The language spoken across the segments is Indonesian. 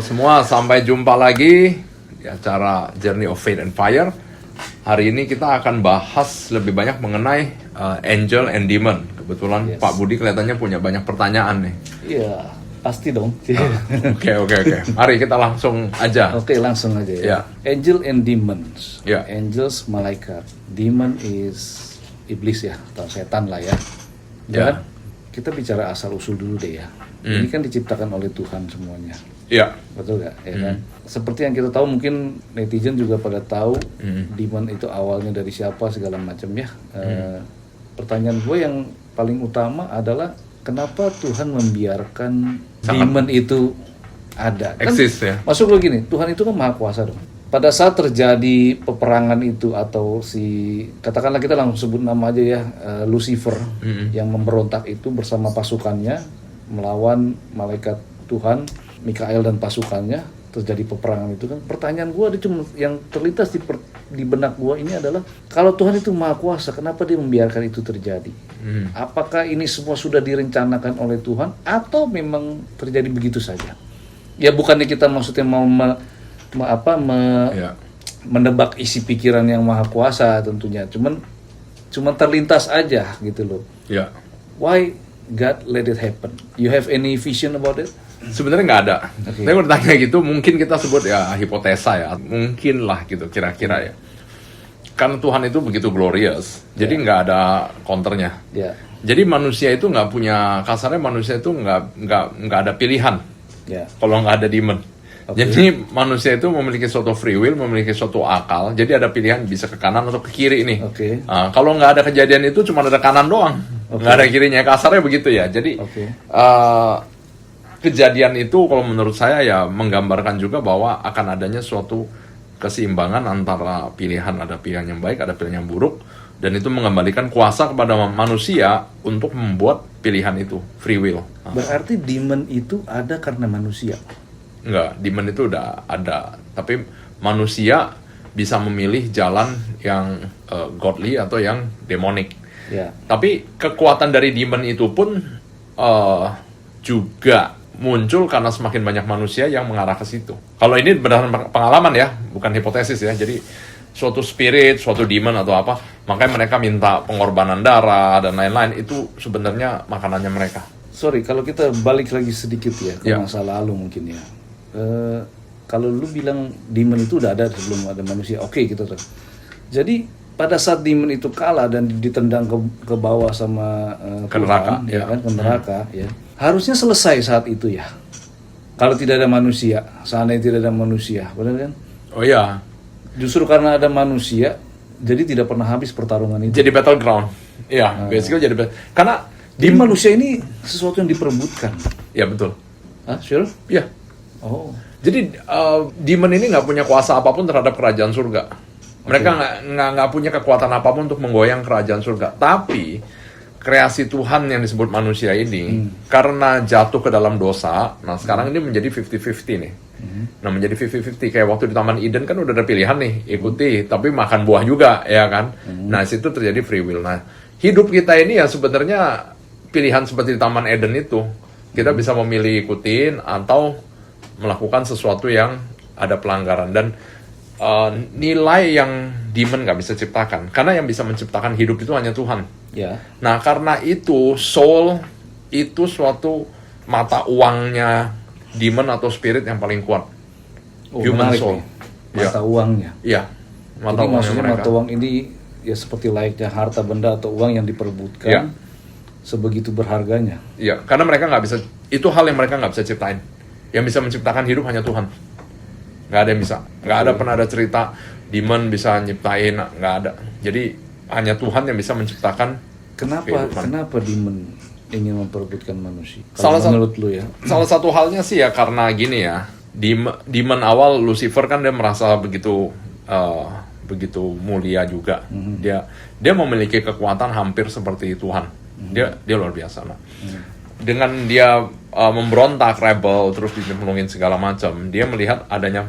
Semua, sampai jumpa lagi di acara Journey of Faith and Fire. Hari ini kita akan bahas lebih banyak mengenai angel and demon. Kebetulan Yes. Pak Budi kelihatannya punya banyak pertanyaan nih. Iya, pasti dong. Oke. Mari kita langsung aja. Oke, langsung aja ya. Ya. Angel and demons. Ya. Angels malaikat. Demon is iblis ya, atau setan lah ya. Ya. Dan kita bicara asal usul dulu deh ya. Ini kan diciptakan oleh Tuhan semuanya. Ya. Betul nggak? Ya kan? Seperti yang kita tahu, mungkin netizen juga pada tahu demon itu awalnya dari siapa segala macam ya. Pertanyaan gue yang paling utama adalah kenapa Tuhan membiarkan demon itu ada? Kan Eksis ya. masuk lo gini, Tuhan itu kan maha kuasa dong. Pada saat terjadi peperangan itu atau katakanlah kita langsung sebut nama aja ya, Lucifer yang memberontak itu bersama pasukannya melawan malaikat Tuhan, Mikael dan pasukannya, terjadi peperangan itu kan. Pertanyaan gue cuma yang terlintas di benak gue ini adalah, kalau Tuhan itu maha kuasa, kenapa dia membiarkan itu terjadi? Apakah ini semua sudah direncanakan oleh Tuhan atau memang terjadi begitu saja? Ya bukannya kita maksudnya mau Ya. menebak isi pikiran yang maha kuasa tentunya, cuman terlintas aja gitu loh. Ya. Why God let it happen? You have any vision about it? Sebenarnya nggak ada. Oke. Tapi bertanya gitu, mungkin kita sebut ya hipotesa ya, mungkin lah gitu kira-kira ya. Karena Tuhan itu begitu glorious, jadi nggak ada counternya. Ya, Jadi manusia itu nggak punya, kasarnya manusia itu nggak ada pilihan ya. kalau nggak ada demon. Oke. Jadi manusia itu memiliki suatu free will, memiliki suatu akal. Jadi ada pilihan bisa ke kanan atau ke kiri nih. Oke. Kalau nggak ada kejadian itu cuma ada kanan doang, nggak ada kirinya. Kasarnya begitu ya. Jadi Oke. kejadian itu kalau menurut saya ya menggambarkan juga bahwa akan adanya suatu keseimbangan antara pilihan, ada pilihan yang baik, ada pilihan yang buruk, dan itu mengembalikan kuasa kepada manusia untuk membuat pilihan itu, free will. Berarti demon itu ada karena manusia. Enggak, demon itu udah ada, tapi manusia bisa memilih jalan yang godly atau yang demonic. Ya. Tapi kekuatan dari demon itu pun juga muncul karena semakin banyak manusia yang mengarah ke situ. Kalau ini berdasarkan pengalaman ya, bukan hipotesis ya. Jadi suatu spirit, suatu demon atau apa, makanya mereka minta pengorbanan darah dan lain-lain, itu sebenarnya makanannya mereka. Sorry, kalau kita balik lagi sedikit ya ke Ya. masa lalu mungkin ya. Kalau lu bilang demon itu udah ada sebelum ada manusia, oke gitu tuh. Jadi pada saat demon itu kalah dan ditendang ke bawah sama Ke neraka, Tuhan, ya ya. kan, ke neraka, ya. Harusnya selesai saat itu ya. Kalau tidak ada manusia, seandainya tidak ada manusia, benar kan? Oh iya, Justru karena ada manusia, jadi tidak pernah habis pertarungan itu. jadi battleground. Iya, basically jadi karena Jadi manusia ini sesuatu yang diperebutkan. ya betul. Hah, sure? Iya. Oh, Jadi demon ini nggak punya kuasa apapun terhadap kerajaan surga. Mereka nggak punya kekuatan apapun untuk menggoyang kerajaan surga. Tapi kreasi Tuhan yang disebut manusia ini karena jatuh ke dalam dosa, nah sekarang ini menjadi 50-50 nih. Nah menjadi 50-50 kayak waktu di Taman Eden kan udah ada pilihan nih, ikuti, tapi makan buah juga, ya kan? Nah situ terjadi free will. Nah hidup kita ini ya sebenarnya pilihan seperti di Taman Eden itu, kita bisa memilih ikutin atau melakukan sesuatu yang ada pelanggaran, dan nilai yang demon nggak bisa ciptakan, karena yang bisa menciptakan hidup itu hanya Tuhan. ya. Nah karena itu soul itu suatu mata uangnya demon atau spirit yang paling kuat. Oh, Human menarik soul. nih. Mata uangnya. Iya, mata Jadi uangnya maksudnya mereka. mata uang ini ya seperti layaknya harta benda atau uang yang diperebutkan, Ya. sebegitu berharganya. Iya, karena mereka nggak bisa, itu hal yang mereka nggak bisa ciptain. Yang bisa menciptakan hidup hanya Tuhan. Nggak ada yang bisa. Nggak ada pernah ada cerita demon bisa nyiptain, nggak ada. Jadi hanya Tuhan yang bisa menciptakan Kenapa kehidupan. demon ingin memperebutkan manusia? Salah Kalau satu- menurut lu ya. Salah satu halnya sih ya karena gini ya, demon awal Lucifer kan dia merasa begitu mulia juga. Dia memiliki kekuatan hampir seperti Tuhan. Dia luar biasa. Nah. Dengan dia memberontak, rebel, terus ditemplungin segala macam, dia melihat adanya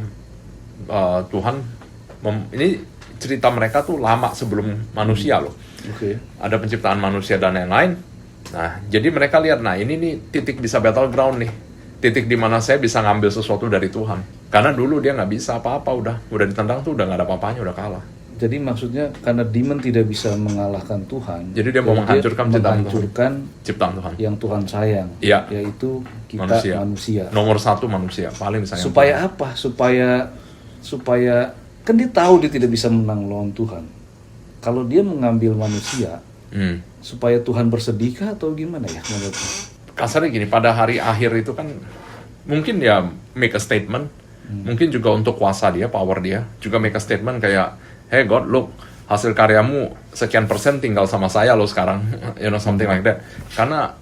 Tuhan. Ini cerita mereka tuh lama sebelum manusia loh. Oke. Ada penciptaan manusia dan lain-lain. Nah, jadi mereka lihat, nah ini nih titik bisa battleground nih. titik di mana saya bisa ngambil sesuatu dari Tuhan. Karena dulu dia nggak bisa apa-apa, udah ditendang tuh udah nggak ada apa-apanya, udah kalah. Jadi maksudnya karena demon tidak bisa mengalahkan Tuhan. Jadi dia mau menghancurkan ciptaan Tuhan yang Tuhan sayang, ya, yaitu kita manusia. Nomor satu manusia, paling disayang. Supaya Tuhan. Apa? Supaya kan dia tahu dia tidak bisa menang lawan Tuhan. Kalau dia mengambil manusia, supaya Tuhan bersedihkah atau gimana ya menurutmu? Kasarnya gini, pada hari akhir itu kan mungkin dia make a statement, mungkin juga untuk kuasa dia, power dia, juga make a statement kayak, hey God, look, hasil karyamu sekian persen tinggal sama saya lo sekarang, something like that. Karena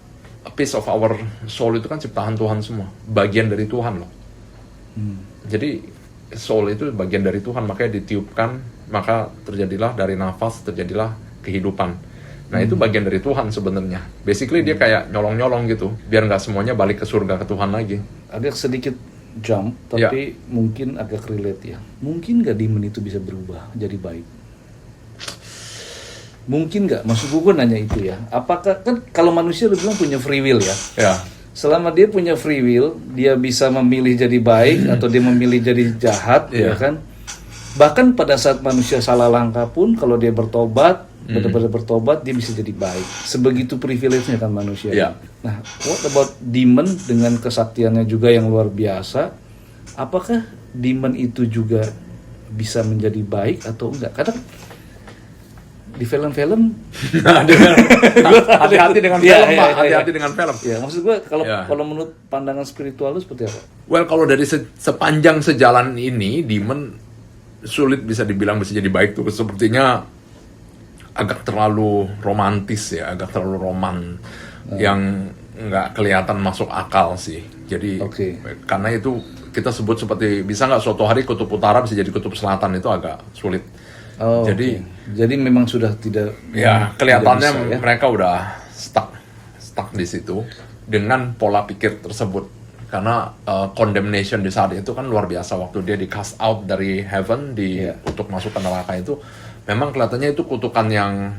a piece of our soul itu kan ciptaan Tuhan semua, bagian dari Tuhan loh. Jadi soul itu bagian dari Tuhan, makanya ditiupkan, maka terjadilah dari nafas, terjadilah kehidupan. Nah itu bagian dari Tuhan sebenarnya. Basically dia kayak nyolong-nyolong gitu, biar nggak semuanya balik ke surga ke Tuhan lagi. Agak sedikit jump, tapi mungkin agak relate ya. Mungkin nggak demon itu bisa berubah jadi baik? Mungkin nggak? Maksud gue nanya itu ya. Apakah kan kalau manusia lu bilang punya free will ya? Ya. Selama dia punya free will, dia bisa memilih jadi baik atau dia memilih jadi jahat, ya kan? Bahkan pada saat manusia salah langkah pun, kalau dia bertobat, benar-benar bertobat, dia bisa jadi baik. Sebegitu privilege-nya kan manusia. Nah, what about demon dengan kesaktiannya juga yang luar biasa? Apakah demon itu juga bisa menjadi baik atau enggak? Kadang di film-film hati-hati dengan film, Pak. Hati-hati dengan film. Ya, maksud gue kalau menurut pandangan spiritual lu seperti apa? Well, kalau dari sepanjang sejalan ini, demon sulit bisa dibilang bisa jadi baik tuh. Sepertinya agak terlalu romantis ya, agak terlalu roman, yang nggak kelihatan masuk akal sih. Jadi karena itu kita sebut seperti, bisa nggak suatu hari kutub utara bisa jadi kutub selatan, itu agak sulit. Jadi memang sudah tidak. Ya, kelihatannya mereka udah stuck di situ dengan pola pikir tersebut. Karena condemnation di saat itu kan luar biasa, waktu dia di cast out dari heaven untuk masuk ke neraka itu, memang kelihatannya itu kutukan yang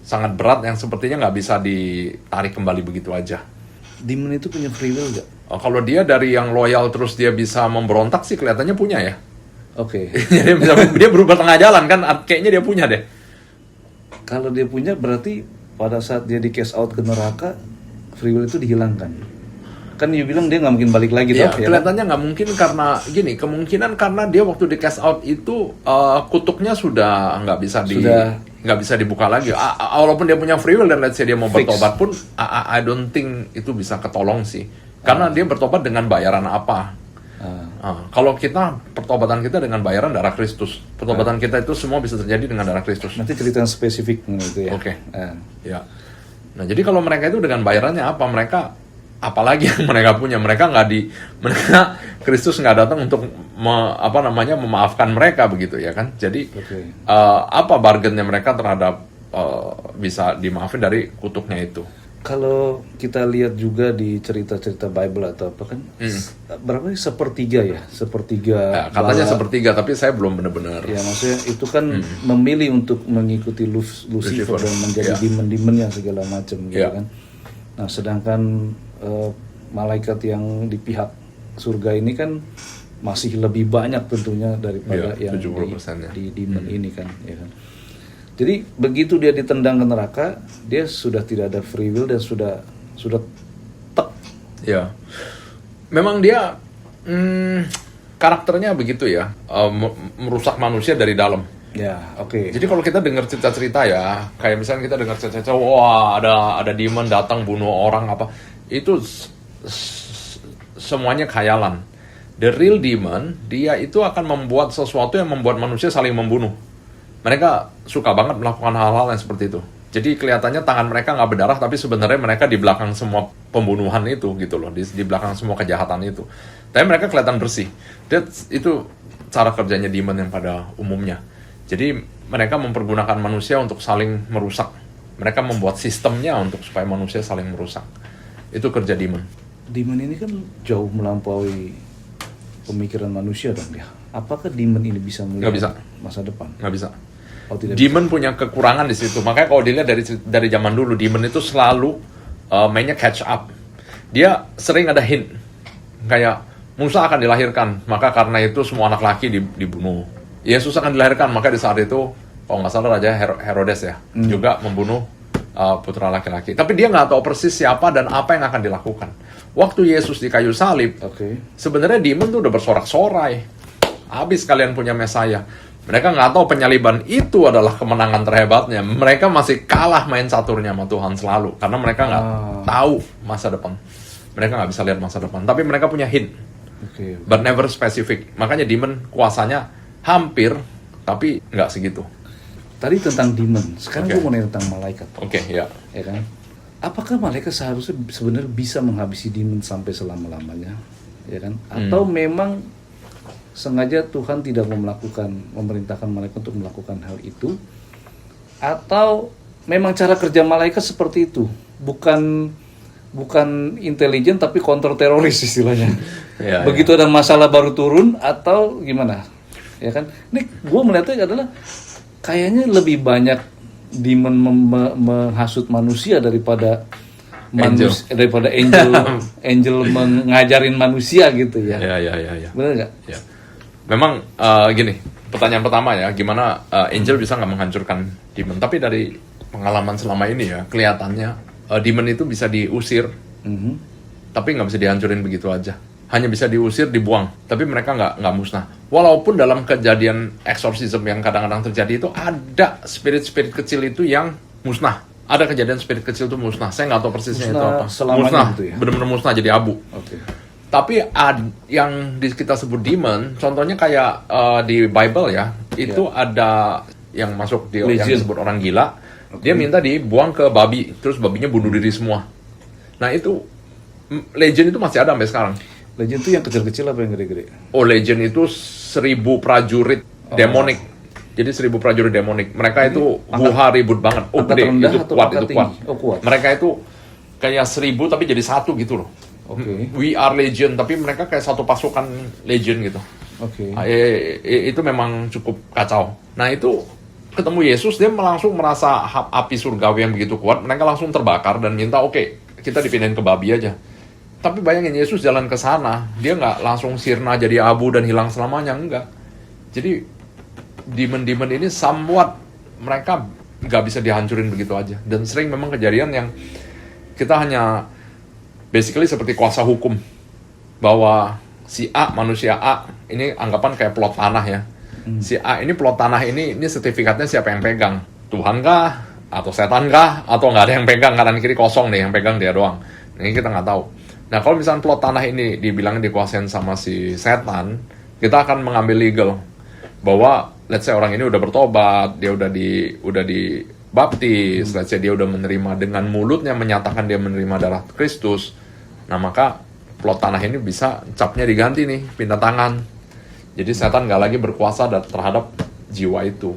sangat berat yang sepertinya nggak bisa ditarik kembali begitu aja. Demon itu punya free will nggak? Kalau dia dari yang loyal terus dia bisa memberontak sih kelihatannya punya ya. Jadi dia berubah tengah jalan kan, kayaknya dia punya deh. Kalau dia punya berarti pada saat dia di cast out ke neraka, free will itu dihilangkan. Kan dia bilang dia nggak mungkin balik lagi ya, kelihatannya nggak mungkin karena gini, kemungkinan karena dia waktu di cast out itu kutuknya sudah nggak bisa dibuka lagi. Walaupun dia punya free will dan let's say dia mau bertobat pun, I don't think itu bisa ketolong sih. Karena dia bertobat dengan bayaran apa? Kalau pertobatan kita dengan bayaran darah Kristus, pertobatan kita itu semua bisa terjadi dengan darah Kristus. Nanti cerita spesifik gitu ya. Ya. Nah jadi kalau mereka itu dengan bayarannya apa? Mereka apalagi yang mereka punya, mereka Kristus nggak datang untuk memaafkan mereka begitu ya kan? Jadi apa bargainnya mereka terhadap bisa dimaafin dari kutuknya itu? Kalau kita lihat juga di cerita-cerita Bible atau apa kan, berapa sih sepertiga? Katanya sepertiga, tapi saya belum benar-benar. Ya maksudnya itu kan memilih untuk mengikuti Lucifer dan menjadi demon-demonnya segala macam gitu kan. Nah sedangkan malaikat yang di pihak surga ini kan masih lebih banyak tentunya daripada yang di demon ini kan, ya kan. Jadi begitu dia ditendang ke neraka, dia sudah tidak ada free will dan sudah tek. Ya, memang dia karakternya begitu ya, merusak manusia dari dalam. Ya, Jadi kalau kita dengar cerita-cerita ya, kayak misalnya kita dengar cerita-cerita, wah ada demon datang bunuh orang apa, itu semuanya khayalan. The real demon, dia itu akan membuat sesuatu yang membuat manusia saling membunuh. Mereka suka banget melakukan hal-hal yang seperti itu. Jadi kelihatannya tangan mereka nggak berdarah, tapi sebenarnya mereka di belakang semua pembunuhan itu gitu loh, di belakang semua kejahatan itu. Tapi mereka kelihatan bersih. Itu cara kerjanya demon yang pada umumnya. Jadi mereka mempergunakan manusia untuk saling merusak. Mereka membuat sistemnya untuk supaya manusia saling merusak. Itu kerja demon. Demon ini kan jauh melampaui pemikiran manusia dong ya. Apakah demon ini bisa melihat masa depan? Nggak bisa. Demon punya kekurangan di situ. Makanya kalau dilihat dari zaman dulu, demon itu selalu mainnya catch up. Dia sering ada hint. Kayak Musa akan dilahirkan, maka karena itu semua anak laki dibunuh. Yesus akan dilahirkan, maka di saat itu, kalau nggak salah Raja Herodes ya, juga membunuh putra laki-laki. Tapi dia nggak tahu persis siapa dan apa yang akan dilakukan. Waktu Yesus di kayu salib, sebenarnya demon tuh udah bersorak-sorai. Habis kalian punya Mesaya. Mereka nggak tahu penyaliban itu adalah kemenangan terhebatnya. Mereka masih kalah main caturnya sama Tuhan selalu. Karena mereka nggak tahu masa depan. Mereka nggak bisa lihat masa depan. Tapi mereka punya hint. But never specific. Makanya demon kuasanya hampir, tapi nggak segitu. Tadi tentang demon. Sekarang gue mau nanya tentang malaikat. Ya kan? Apakah malaikat seharusnya sebenarnya bisa menghabisi demon sampai selama-lamanya? Ya kan? Atau memang sengaja Tuhan tidak memerintahkan malaikat untuk melakukan hal itu, atau memang cara kerja malaikat seperti itu, bukan intelijen tapi counter teroris istilahnya. Begitu ada masalah baru turun atau gimana, ya kan? Ini gue melihatnya adalah kayaknya lebih banyak demon menghasut manusia daripada angel mengajarin manusia gitu ya. Benar nggak? Ya. Memang gini, pertanyaan pertama ya, gimana angel bisa nggak menghancurkan demon? Tapi dari pengalaman selama ini ya, kelihatannya demon itu bisa diusir, tapi nggak bisa dihancurin begitu aja. Hanya bisa diusir, dibuang, tapi mereka nggak musnah. Walaupun dalam kejadian exorcism yang kadang-kadang terjadi itu ada spirit-spirit kecil itu yang musnah. Ada kejadian spirit kecil itu musnah. Saya nggak tahu persisnya itu apa. Musnah, gitu ya? Benar-benar musnah jadi abu. Tapi yang kita sebut demon, contohnya kayak di Bible ya, itu ada yang masuk yang disebut orang gila, dia minta dibuang ke babi, terus babinya bunuh diri semua. Nah itu, legend itu masih ada sampai sekarang. Legend itu yang kecil-kecil apa yang gede-gede? Oh, legend itu 1000 prajurit demonik. Jadi 1000 prajurit demonik. Mereka itu ribut banget. Oh gede, itu kuat. Mereka itu kayak 1000 tapi jadi satu gitu loh. We are Legion, tapi mereka kayak satu pasukan Legion gitu. Itu memang cukup kacau. Nah itu ketemu Yesus, dia langsung merasa api surgawi yang begitu kuat. Mereka langsung terbakar dan minta kita dipindahin ke babi aja. Tapi bayangin Yesus jalan ke sana, dia nggak langsung sirna jadi abu dan hilang selamanya, enggak. Jadi demon-demon ini somewhat mereka nggak bisa dihancurin begitu aja. Dan sering memang kejadian yang kita hanya basically seperti kuasa hukum, bahwa si A, manusia A, ini anggapan kayak plot tanah ya. Si A ini plot tanah ini sertifikatnya siapa yang pegang? Tuhan kah? Atau setan kah? Atau nggak ada yang pegang, kanan kiri kosong nih, yang pegang dia doang. Ini kita nggak tahu. Nah kalau misalnya plot tanah ini dibilang dikuasain sama si setan, kita akan mengambil legal bahwa let's say orang ini udah bertobat, dia udah dibaptis, let's say dia udah menerima dengan mulutnya menyatakan dia menerima darah Kristus. Nah maka plot tanah ini bisa capnya diganti nih, pindah tangan. Jadi setan nggak lagi berkuasa terhadap jiwa itu.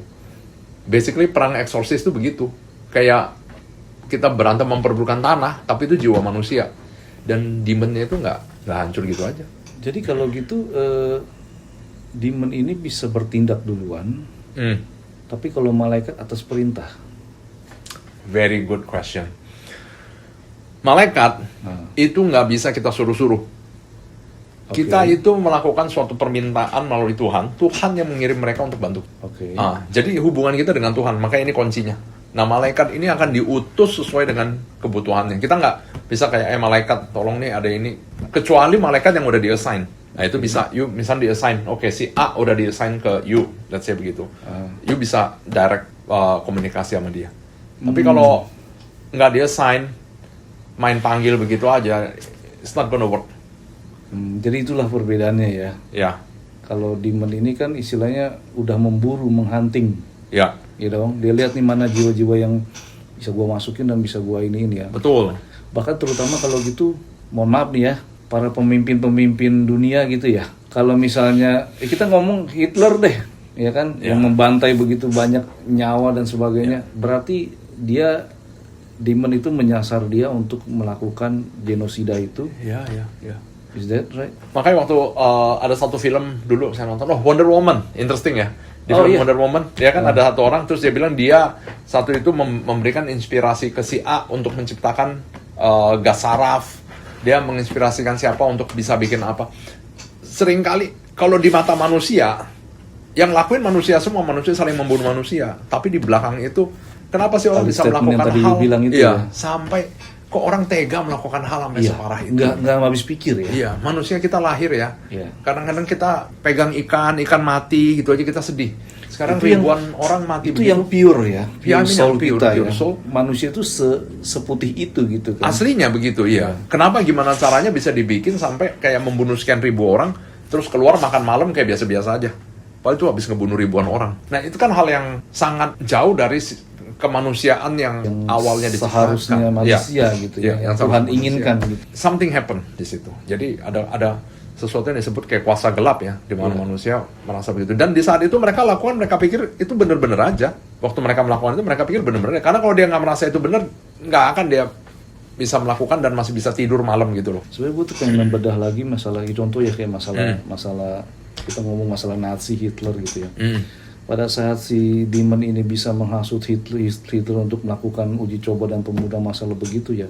Basically perang eksorsis itu begitu. Kayak kita berantem memperebutkan tanah, tapi itu jiwa manusia. Dan demonnya itu nggak hancur gitu aja. Jadi kalau gitu demon ini bisa bertindak duluan, tapi kalau malaikat atas perintah. Very good question. Malaikat itu nggak bisa kita suruh-suruh. Kita itu melakukan suatu permintaan melalui Tuhan. Tuhan yang mengirim mereka untuk bantu. Jadi hubungan kita dengan Tuhan, makanya ini kuncinya. Nah malaikat ini akan diutus sesuai dengan kebutuhannya. Kita nggak bisa kayak malaikat tolong nih ada ini. Kecuali malaikat yang udah di-assign. Nah itu bisa, you misalnya di-assign. Si A udah di-assign ke you, let's say begitu. You bisa direct komunikasi sama dia. Tapi kalau nggak di-assign, main panggil begitu aja, it's not gonna work. Jadi itulah perbedaannya ya. Ya. Kalau demon ini kan istilahnya udah memburu, menghunting. Ya. Ya dong. Dia lihat nih mana jiwa-jiwa yang bisa gua masukin dan bisa gua ini ya. Betul. Bahkan terutama kalau gitu, mohon maaf nih ya, para pemimpin-pemimpin dunia gitu ya. Kalau misalnya kita ngomong Hitler deh, ya kan, yang membantai begitu banyak nyawa dan sebagainya, berarti dia demon itu menyasar dia untuk melakukan genosida itu. Ya. Is that right? Makanya waktu ada satu film dulu saya nonton, Wonder Woman, interesting ya. Di film Wonder Woman, dia kan ada satu orang, terus dia bilang dia satu itu memberikan inspirasi ke si A untuk menciptakan gas saraf, dia menginspirasikan siapa untuk bisa bikin apa. Seringkali kalau di mata manusia, yang lakuin manusia semua, manusia saling membunuh manusia. Tapi di belakang itu, kenapa sih orang bisa Statement yang melakukan tadi hal? lu bilang itu Iya, ya. sampai kok orang tega melakukan hal sampai separah itu. Nggak habis pikir ya. Iya, manusia kita lahir ya. Iya. Kadang-kadang kita pegang ikan mati, gitu aja kita sedih. Sekarang Itu ribuan orang mati itu begitu. yang pure ya, Ya, pure soul pure, kita pure ya. soul. Manusia itu seputih itu gitu kan. Aslinya begitu, iya. Kenapa, gimana caranya bisa dibikin sampai kayak membunuh sekian ribu orang, terus keluar makan malam kayak biasa-biasa aja. Padahal itu habis ngebunuh ribuan orang. Nah, itu kan hal yang sangat jauh dari kemanusiaan yang awalnya diciptakan. Seharusnya manusia gitu ya, yang Tuhan inginkan gitu. Something happen di situ. Jadi ada sesuatu yang disebut kayak kuasa gelap ya, di mana manusia merasa begitu. Dan di saat itu mereka lakukan, mereka pikir itu benar-benar aja. Waktu mereka melakukan itu, mereka pikir benar-benar. Karena kalau dia nggak merasa itu benar, nggak akan dia bisa melakukan dan masih bisa tidur malam gitu loh. Sebenarnya gue tuh pengen membedah lagi masalah, contoh ya kayak masalah kita ngomong masalah Nazi, Hitler gitu ya. Pada saat si demon ini bisa menghasut Hitler untuk melakukan uji coba dan pembunuhan masalah begitu ya.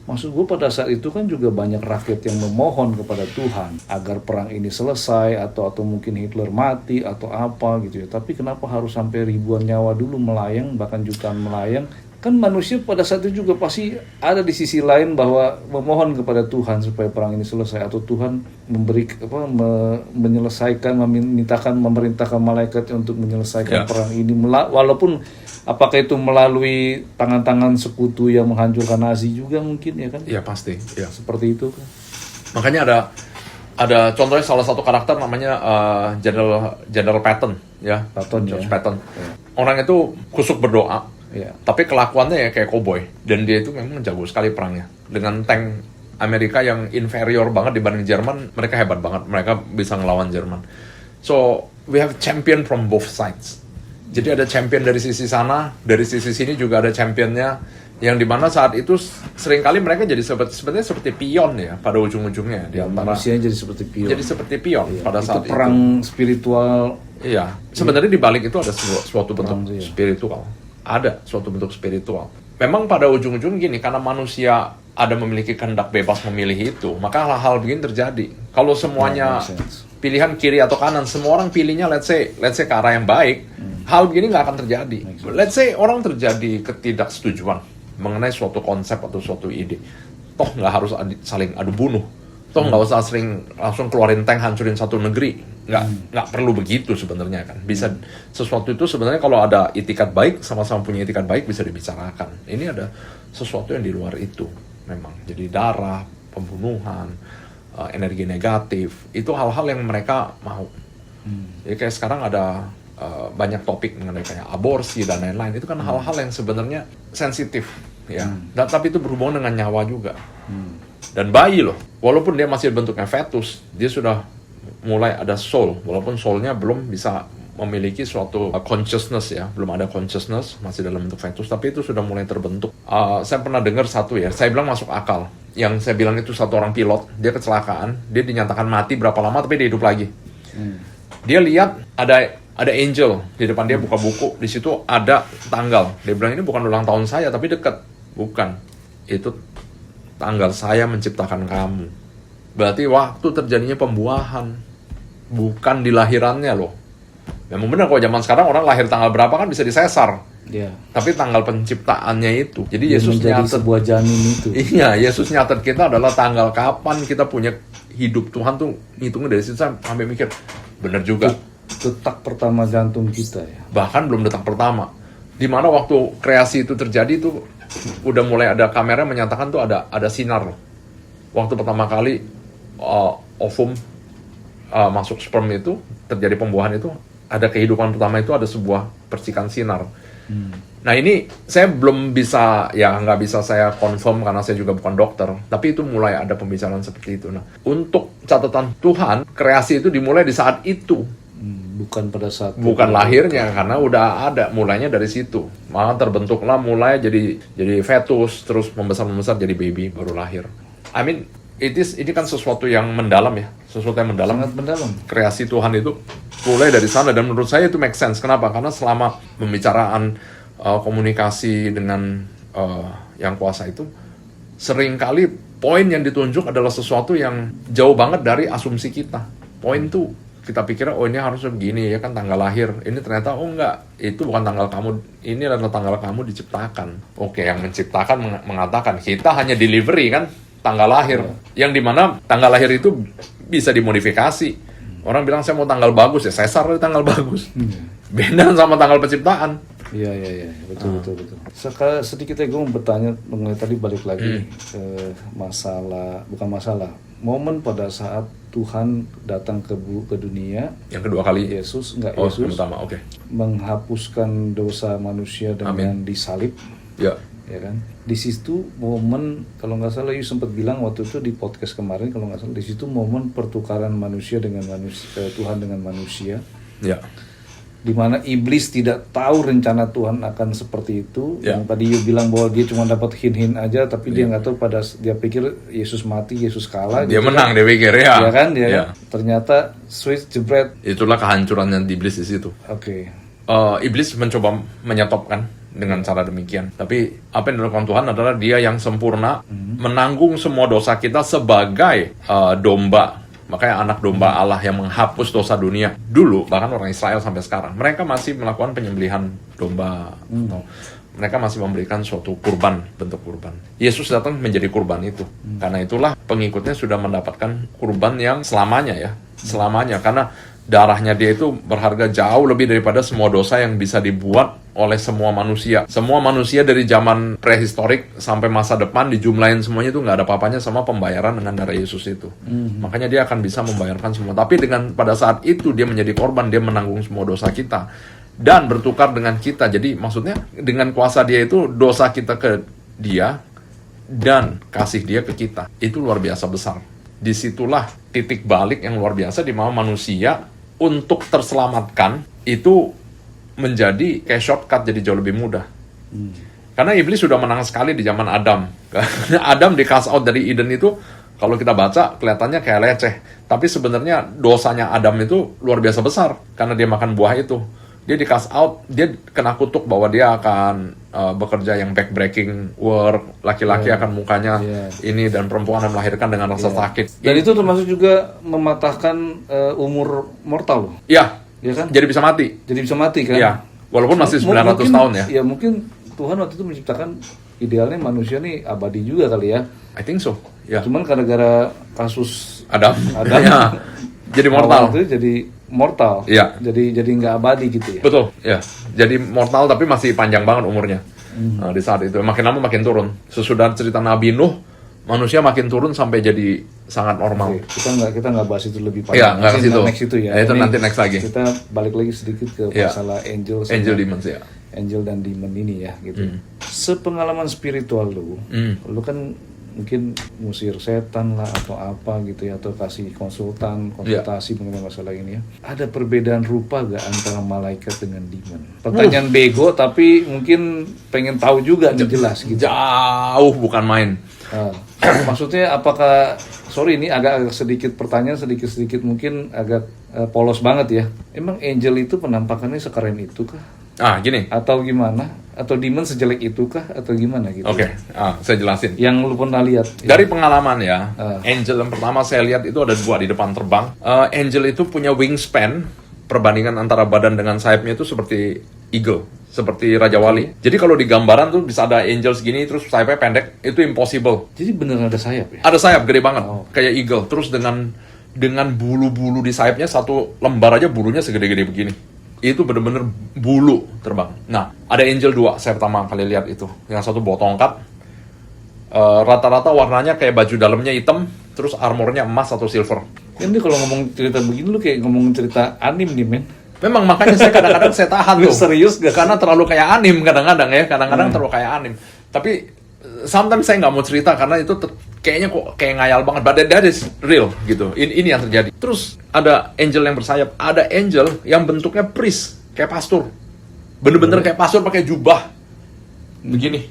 Maksud gue pada saat itu kan juga banyak rakyat yang memohon kepada Tuhan agar perang ini selesai atau mungkin Hitler mati atau apa gitu ya. Tapi kenapa harus sampai ribuan nyawa dulu melayang, bahkan jutaan melayang? Kan manusia pada saat itu juga pasti ada di sisi lain bahwa memohon kepada Tuhan supaya perang ini selesai, atau Tuhan menyelesaikan, memerintahkan malaikat untuk menyelesaikan perang ini, walaupun apakah itu melalui tangan-tangan sekutu yang menghancurkan Nazi juga mungkin ya kan? Iya pasti. Ya. Seperti itu kan. Makanya ada contohnya salah satu karakter namanya General Patton ya, George Patton. Ya. Orang itu kusuk berdoa. Ya. Tapi kelakuannya ya kayak cowboy, dan dia itu memang jago sekali perangnya. Dengan tank Amerika yang inferior banget dibanding Jerman, mereka hebat banget, mereka bisa ngelawan Jerman. So we have champion from both sides. Jadi ada champion dari sisi sana, dari sisi sini juga ada championnya, yang dimana saat itu seringkali mereka jadi sebenarnya seperti pion ya pada ujung-ujungnya di antara manusianya jadi seperti pion. Jadi seperti pion pada saat itu. Perang spiritual. Iya, sebenarnya di balik itu ada suatu bentuk spiritual. Ada suatu bentuk spiritual. Memang pada ujung-ujung gini, karena manusia ada memiliki kehendak bebas memilih itu, maka hal-hal begini terjadi. Kalau semuanya pilihan kiri atau kanan, semua orang pilihnya let's say ke arah yang baik, hal begini nggak akan terjadi. Let's say orang terjadi ketidaksetujuan mengenai suatu konsep atau suatu ide, toh nggak harus saling adu bunuh, toh nggak usah sering langsung keluarin tank hancurin satu negeri. Nggak perlu begitu sebenarnya kan. Bisa sesuatu itu sebenarnya kalau ada itikat baik, sama-sama punya itikat baik bisa dibicarakan. Ini ada sesuatu yang di luar itu memang. Jadi darah, pembunuhan, energi negatif, itu hal-hal yang mereka mau. Jadi kayak sekarang ada banyak topik mengenai kayak aborsi dan lain-lain. Itu kan hal-hal yang sebenarnya sensitif ya. Dan tapi itu berhubungan dengan nyawa juga. Dan bayi loh, walaupun dia masih bentuknya fetus, dia sudah mulai ada soul, walaupun soulnya belum bisa memiliki suatu consciousness ya, belum ada consciousness, masih dalam bentuk fetus, tapi itu sudah mulai terbentuk. Saya pernah dengar satu ya, saya bilang masuk akal. Yang saya bilang itu satu orang pilot, dia kecelakaan, dia dinyatakan mati berapa lama, tapi dia hidup lagi. Dia lihat ada angel di depan dia, buka buku, di situ ada tanggal. Dia bilang ini bukan ulang tahun saya, tapi dekat. Bukan, itu tanggal saya menciptakan kamu. Berarti waktu terjadinya pembuahan, bukan di lahirannya loh. Memang benar kalau zaman sekarang orang lahir tanggal berapa kan bisa disesar. Yeah. Tapi tanggal penciptaannya itu. Jadi Yesus menjadi nyatet sebuah janin itu. Iya, Yesus nyatet kita adalah tanggal kapan kita punya hidup. Tuhan tuh ngitungnya dari situ. Saya sampai mikir, benar juga. Detak pertama jantung kita ya. Bahkan belum detak pertama. Dimana waktu kreasi itu terjadi itu udah mulai ada kamera menyatakan tuh ada sinar loh. Waktu pertama kali ovum masuk sperm itu, terjadi pembuahan itu, ada kehidupan pertama itu ada sebuah percikan sinar. Nah ini saya belum bisa, ya nggak bisa saya confirm karena saya juga bukan dokter, tapi itu mulai ada pembicaraan seperti itu. Nah untuk catatan Tuhan, kreasi itu dimulai di saat itu. Bukan pada saat bukan lahirnya, karena udah ada mulainya dari situ. Maka terbentuklah mulai jadi fetus, terus membesar jadi baby baru lahir. I mean ini kan sesuatu yang mendalam ya, sesuatu yang mendalam. Sangat mendalam. Kreasi Tuhan itu mulai dari sana, dan menurut saya itu make sense. Kenapa? Karena selama pembicaraan komunikasi dengan yang kuasa itu, seringkali poin yang ditunjuk adalah sesuatu yang jauh banget dari asumsi kita. Poin tuh kita pikir, oh ini harusnya begini ya kan tanggal lahir. Ini ternyata, oh enggak, itu bukan tanggal kamu, ini adalah tanggal kamu diciptakan. Oke, yang menciptakan mengatakan, kita hanya delivery kan, tanggal lahir. Yang dimana tanggal lahir itu bisa dimodifikasi. Orang bilang, saya mau tanggal bagus, ya Caesar dari tanggal bagus. Beda sama tanggal penciptaan. Iya, betul. Sedikit gue mau bertanya mengenai tadi, balik lagi ke bukan masalah, momen pada saat Tuhan datang ke dunia. Yang kedua kali. Yesus pertama, oke. Menghapuskan dosa manusia dengan disalib. Ya kan? Di situ momen, kalau nggak salah you sempat bilang waktu itu di podcast kemarin, kalau nggak salah di situ momen pertukaran manusia dengan Tuhan dengan manusia. Ya. Di mana iblis tidak tahu rencana Tuhan akan seperti itu. Yang tadi you bilang bahwa dia cuma dapat hint-hint aja, tapi dia nggak tahu, dia pikir Yesus mati, Yesus kalah. Dia gitu menang, kan? dia pikir ya. Iya kan, kan? Ternyata switch jebret. Itulah kehancurannya iblis di situ. Oke. Iblis mencoba menyetopkan dengan cara demikian. Tapi apa yang dilakukan Tuhan adalah Dia yang sempurna, menanggung semua dosa kita sebagai domba. Makanya anak domba Allah yang menghapus dosa dunia. Dulu, bahkan orang Israel sampai sekarang, mereka masih melakukan penyembelihan domba. Mereka masih memberikan suatu kurban, bentuk kurban. Yesus datang menjadi kurban itu. Karena itulah pengikutnya sudah mendapatkan kurban yang selamanya ya. Selamanya, karena darahnya dia itu berharga jauh lebih daripada semua dosa yang bisa dibuat oleh semua manusia. Semua manusia dari zaman prehistorik sampai masa depan dijumlahin semuanya itu nggak ada apa-apanya sama pembayaran dengan darah Yesus itu. Makanya dia akan bisa membayarkan semua. Tapi pada saat itu dia menjadi korban, dia menanggung semua dosa kita dan bertukar dengan kita. Jadi maksudnya dengan kuasa dia itu dosa kita ke dia dan kasih dia ke kita. Itu luar biasa besar. Disitulah titik balik yang luar biasa di mana manusia untuk terselamatkan itu menjadi kayak shortcut, jadi jauh lebih mudah. Karena iblis sudah menang sekali di zaman Adam. Adam di cast out dari Eden itu, kalau kita baca kelihatannya kayak leceh. Tapi sebenarnya dosanya Adam itu luar biasa besar karena dia makan buah itu. Dia di cast out, dia kena kutuk bahwa dia akan bekerja yang backbreaking work, laki-laki akan mukanya ini, dan perempuan akan melahirkan dengan rasa sakit. Dan itu termasuk juga mematahkan umur mortal. Iya. Ya kan? Jadi bisa mati. Jadi bisa mati kan? Iya. Walaupun masih 900 tahun ya. Ya mungkin Tuhan waktu itu menciptakan idealnya manusia nih abadi juga kali ya. I think so. Ya. Cuman gara-gara kasus Adam. ya. Jadi mortal. Itu jadi mortal. Iya. Jadi nggak abadi gitu ya. Betul. Ya. Jadi mortal tapi masih panjang banget umurnya. Di saat itu makin lama makin turun. Sesudah cerita Nabi Nuh, manusia makin turun sampai jadi sangat normal. Oke, kita nggak bahas itu lebih panjang. Iya, nggak ke situ. Next itu ya. Itu nanti next lagi. Kita balik lagi sedikit ke masalah angel demons ya. Angel dan demon ini ya gitu. Sepengalaman spiritual lu kan mungkin ngusir setan lah atau apa gitu ya, atau kasih konsultasi mengenai masalah ini ya. Ada perbedaan rupa gak antara malaikat dengan demon? Pertanyaan bego tapi mungkin pengen tahu juga nih jelas gitu. Jauh bukan main. Maksudnya apakah, sorry ini agak sedikit pertanyaan sedikit mungkin agak polos banget ya. Emang angel itu penampakannya sekeren itu kah? Gini. Atau gimana? Atau demon sejelek itu kah? Atau gimana gitu? Oke, saya jelasin. Yang lu pernah lihat? Dari pengalaman ya, angel yang pertama saya lihat itu ada 2 di depan terbang. Angel itu punya wingspan, perbandingan antara badan dengan sayapnya itu seperti eagle, seperti Raja Wali. Jadi kalau di gambaran tuh bisa ada angel segini, terus sayapnya pendek, itu impossible. Jadi beneran ada sayap ya? Ada sayap gede banget, kayak eagle. Terus dengan bulu-bulu di sayapnya, satu lembar aja bulunya segede-gede begini. Itu bener-bener bulu terbang. Nah, ada angel 2, saya pertama kali lihat itu. Yang satu bawa tongkat, rata-rata warnanya kayak baju dalamnya hitam, terus armornya emas atau silver. Ini kalau ngomong cerita begini, lu kayak ngomong cerita anim nih, men. Memang makanya saya kadang-kadang saya tahan tuh. Serius gak? Karena terlalu kayak anim kadang-kadang ya, terlalu kayak anim. Tapi sometimes saya nggak mau cerita karena itu kayaknya kok kayak ngayal banget. But that is real gitu. Ini yang terjadi. Terus ada angel yang bersayap, ada angel yang bentuknya priest, kayak pastor. Bener-bener kayak pastor pakai jubah begini.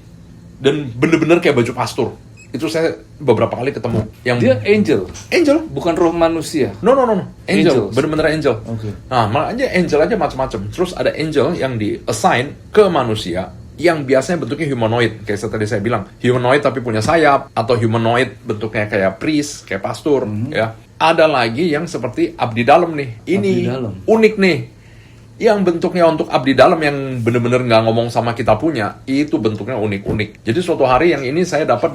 Dan bener-bener kayak baju pastor. Itu saya beberapa kali ketemu. Yang dia angel, bukan roh manusia. No. Angel. Bener-bener angel. Okay. Nah, makanya angel aja macam-macam. Terus ada angel yang di-assign ke manusia yang biasanya bentuknya humanoid, kayak tadi saya bilang, humanoid tapi punya sayap, atau humanoid bentuknya kayak priest, kayak pastor, ya. Ada lagi yang seperti abdi dalam nih. Ini Abdi dalam. unik nih. Yang bentuknya untuk abdi dalam yang bener-bener nggak ngomong sama kita punya, itu bentuknya unik-unik. Jadi suatu hari yang ini saya dapat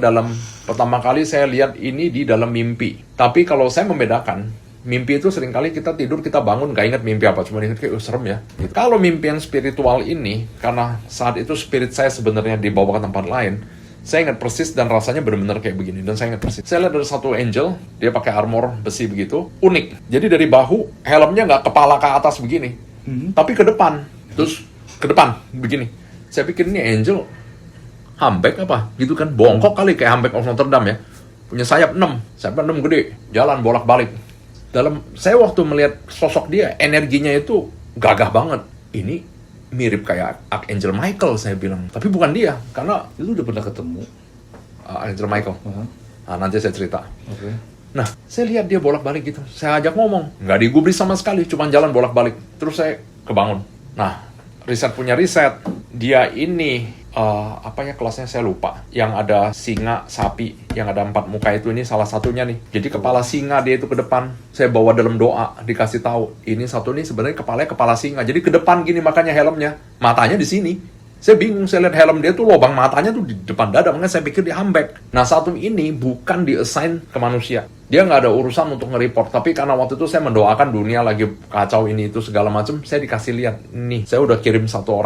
pertama kali saya lihat ini di dalam mimpi. Tapi kalau saya membedakan, mimpi itu seringkali kita tidur, kita bangun, gak ingat mimpi apa, cuma ingat kayak serem ya. Gitu. Kalau mimpi yang spiritual ini, karena saat itu spirit saya sebenarnya dibawa ke tempat lain, saya ingat persis dan rasanya benar-benar kayak begini. Dan saya ingat persis. Saya lihat ada satu angel, dia pakai armor besi begitu, unik. Jadi dari bahu, helmnya nggak kepala ke atas begini, tapi ke depan. Terus ke depan begini. Saya pikir ini angel Humbeck apa? Gitu kan, bongkok kali kayak Humbeck of Notre Dame ya. Punya sayap 6 gede, jalan bolak-balik. Saya waktu melihat sosok dia, energinya itu gagah banget. Ini mirip kayak Archangel Michael, saya bilang. Tapi bukan dia, karena Lu udah pernah ketemu? Archangel Michael. Nah, nanti saya cerita. Oke. Nah, saya lihat dia bolak-balik gitu. Saya ajak ngomong, nggak digubris sama sekali, cuma jalan bolak-balik. Terus saya kebangun. Nah, riset punya riset. Dia ini kelasnya saya lupa. Yang ada singa, sapi, yang ada 4 muka itu, ini salah satunya nih. Jadi kepala singa dia itu ke depan. Saya bawa dalam doa, dikasih tahu. Ini satu nih sebenarnya kepala singa. Jadi ke depan gini makanya helmnya. Matanya di sini. Saya bingung, saya lihat helm dia tuh lubang matanya tuh di depan dada, makanya saya pikir dia Humbeck. Nah, satu ini bukan di-assign ke manusia. Dia nggak ada urusan untuk nge-report, tapi karena waktu itu saya mendoakan dunia lagi kacau ini itu segala macam, saya dikasih lihat, nih, saya udah kirim satu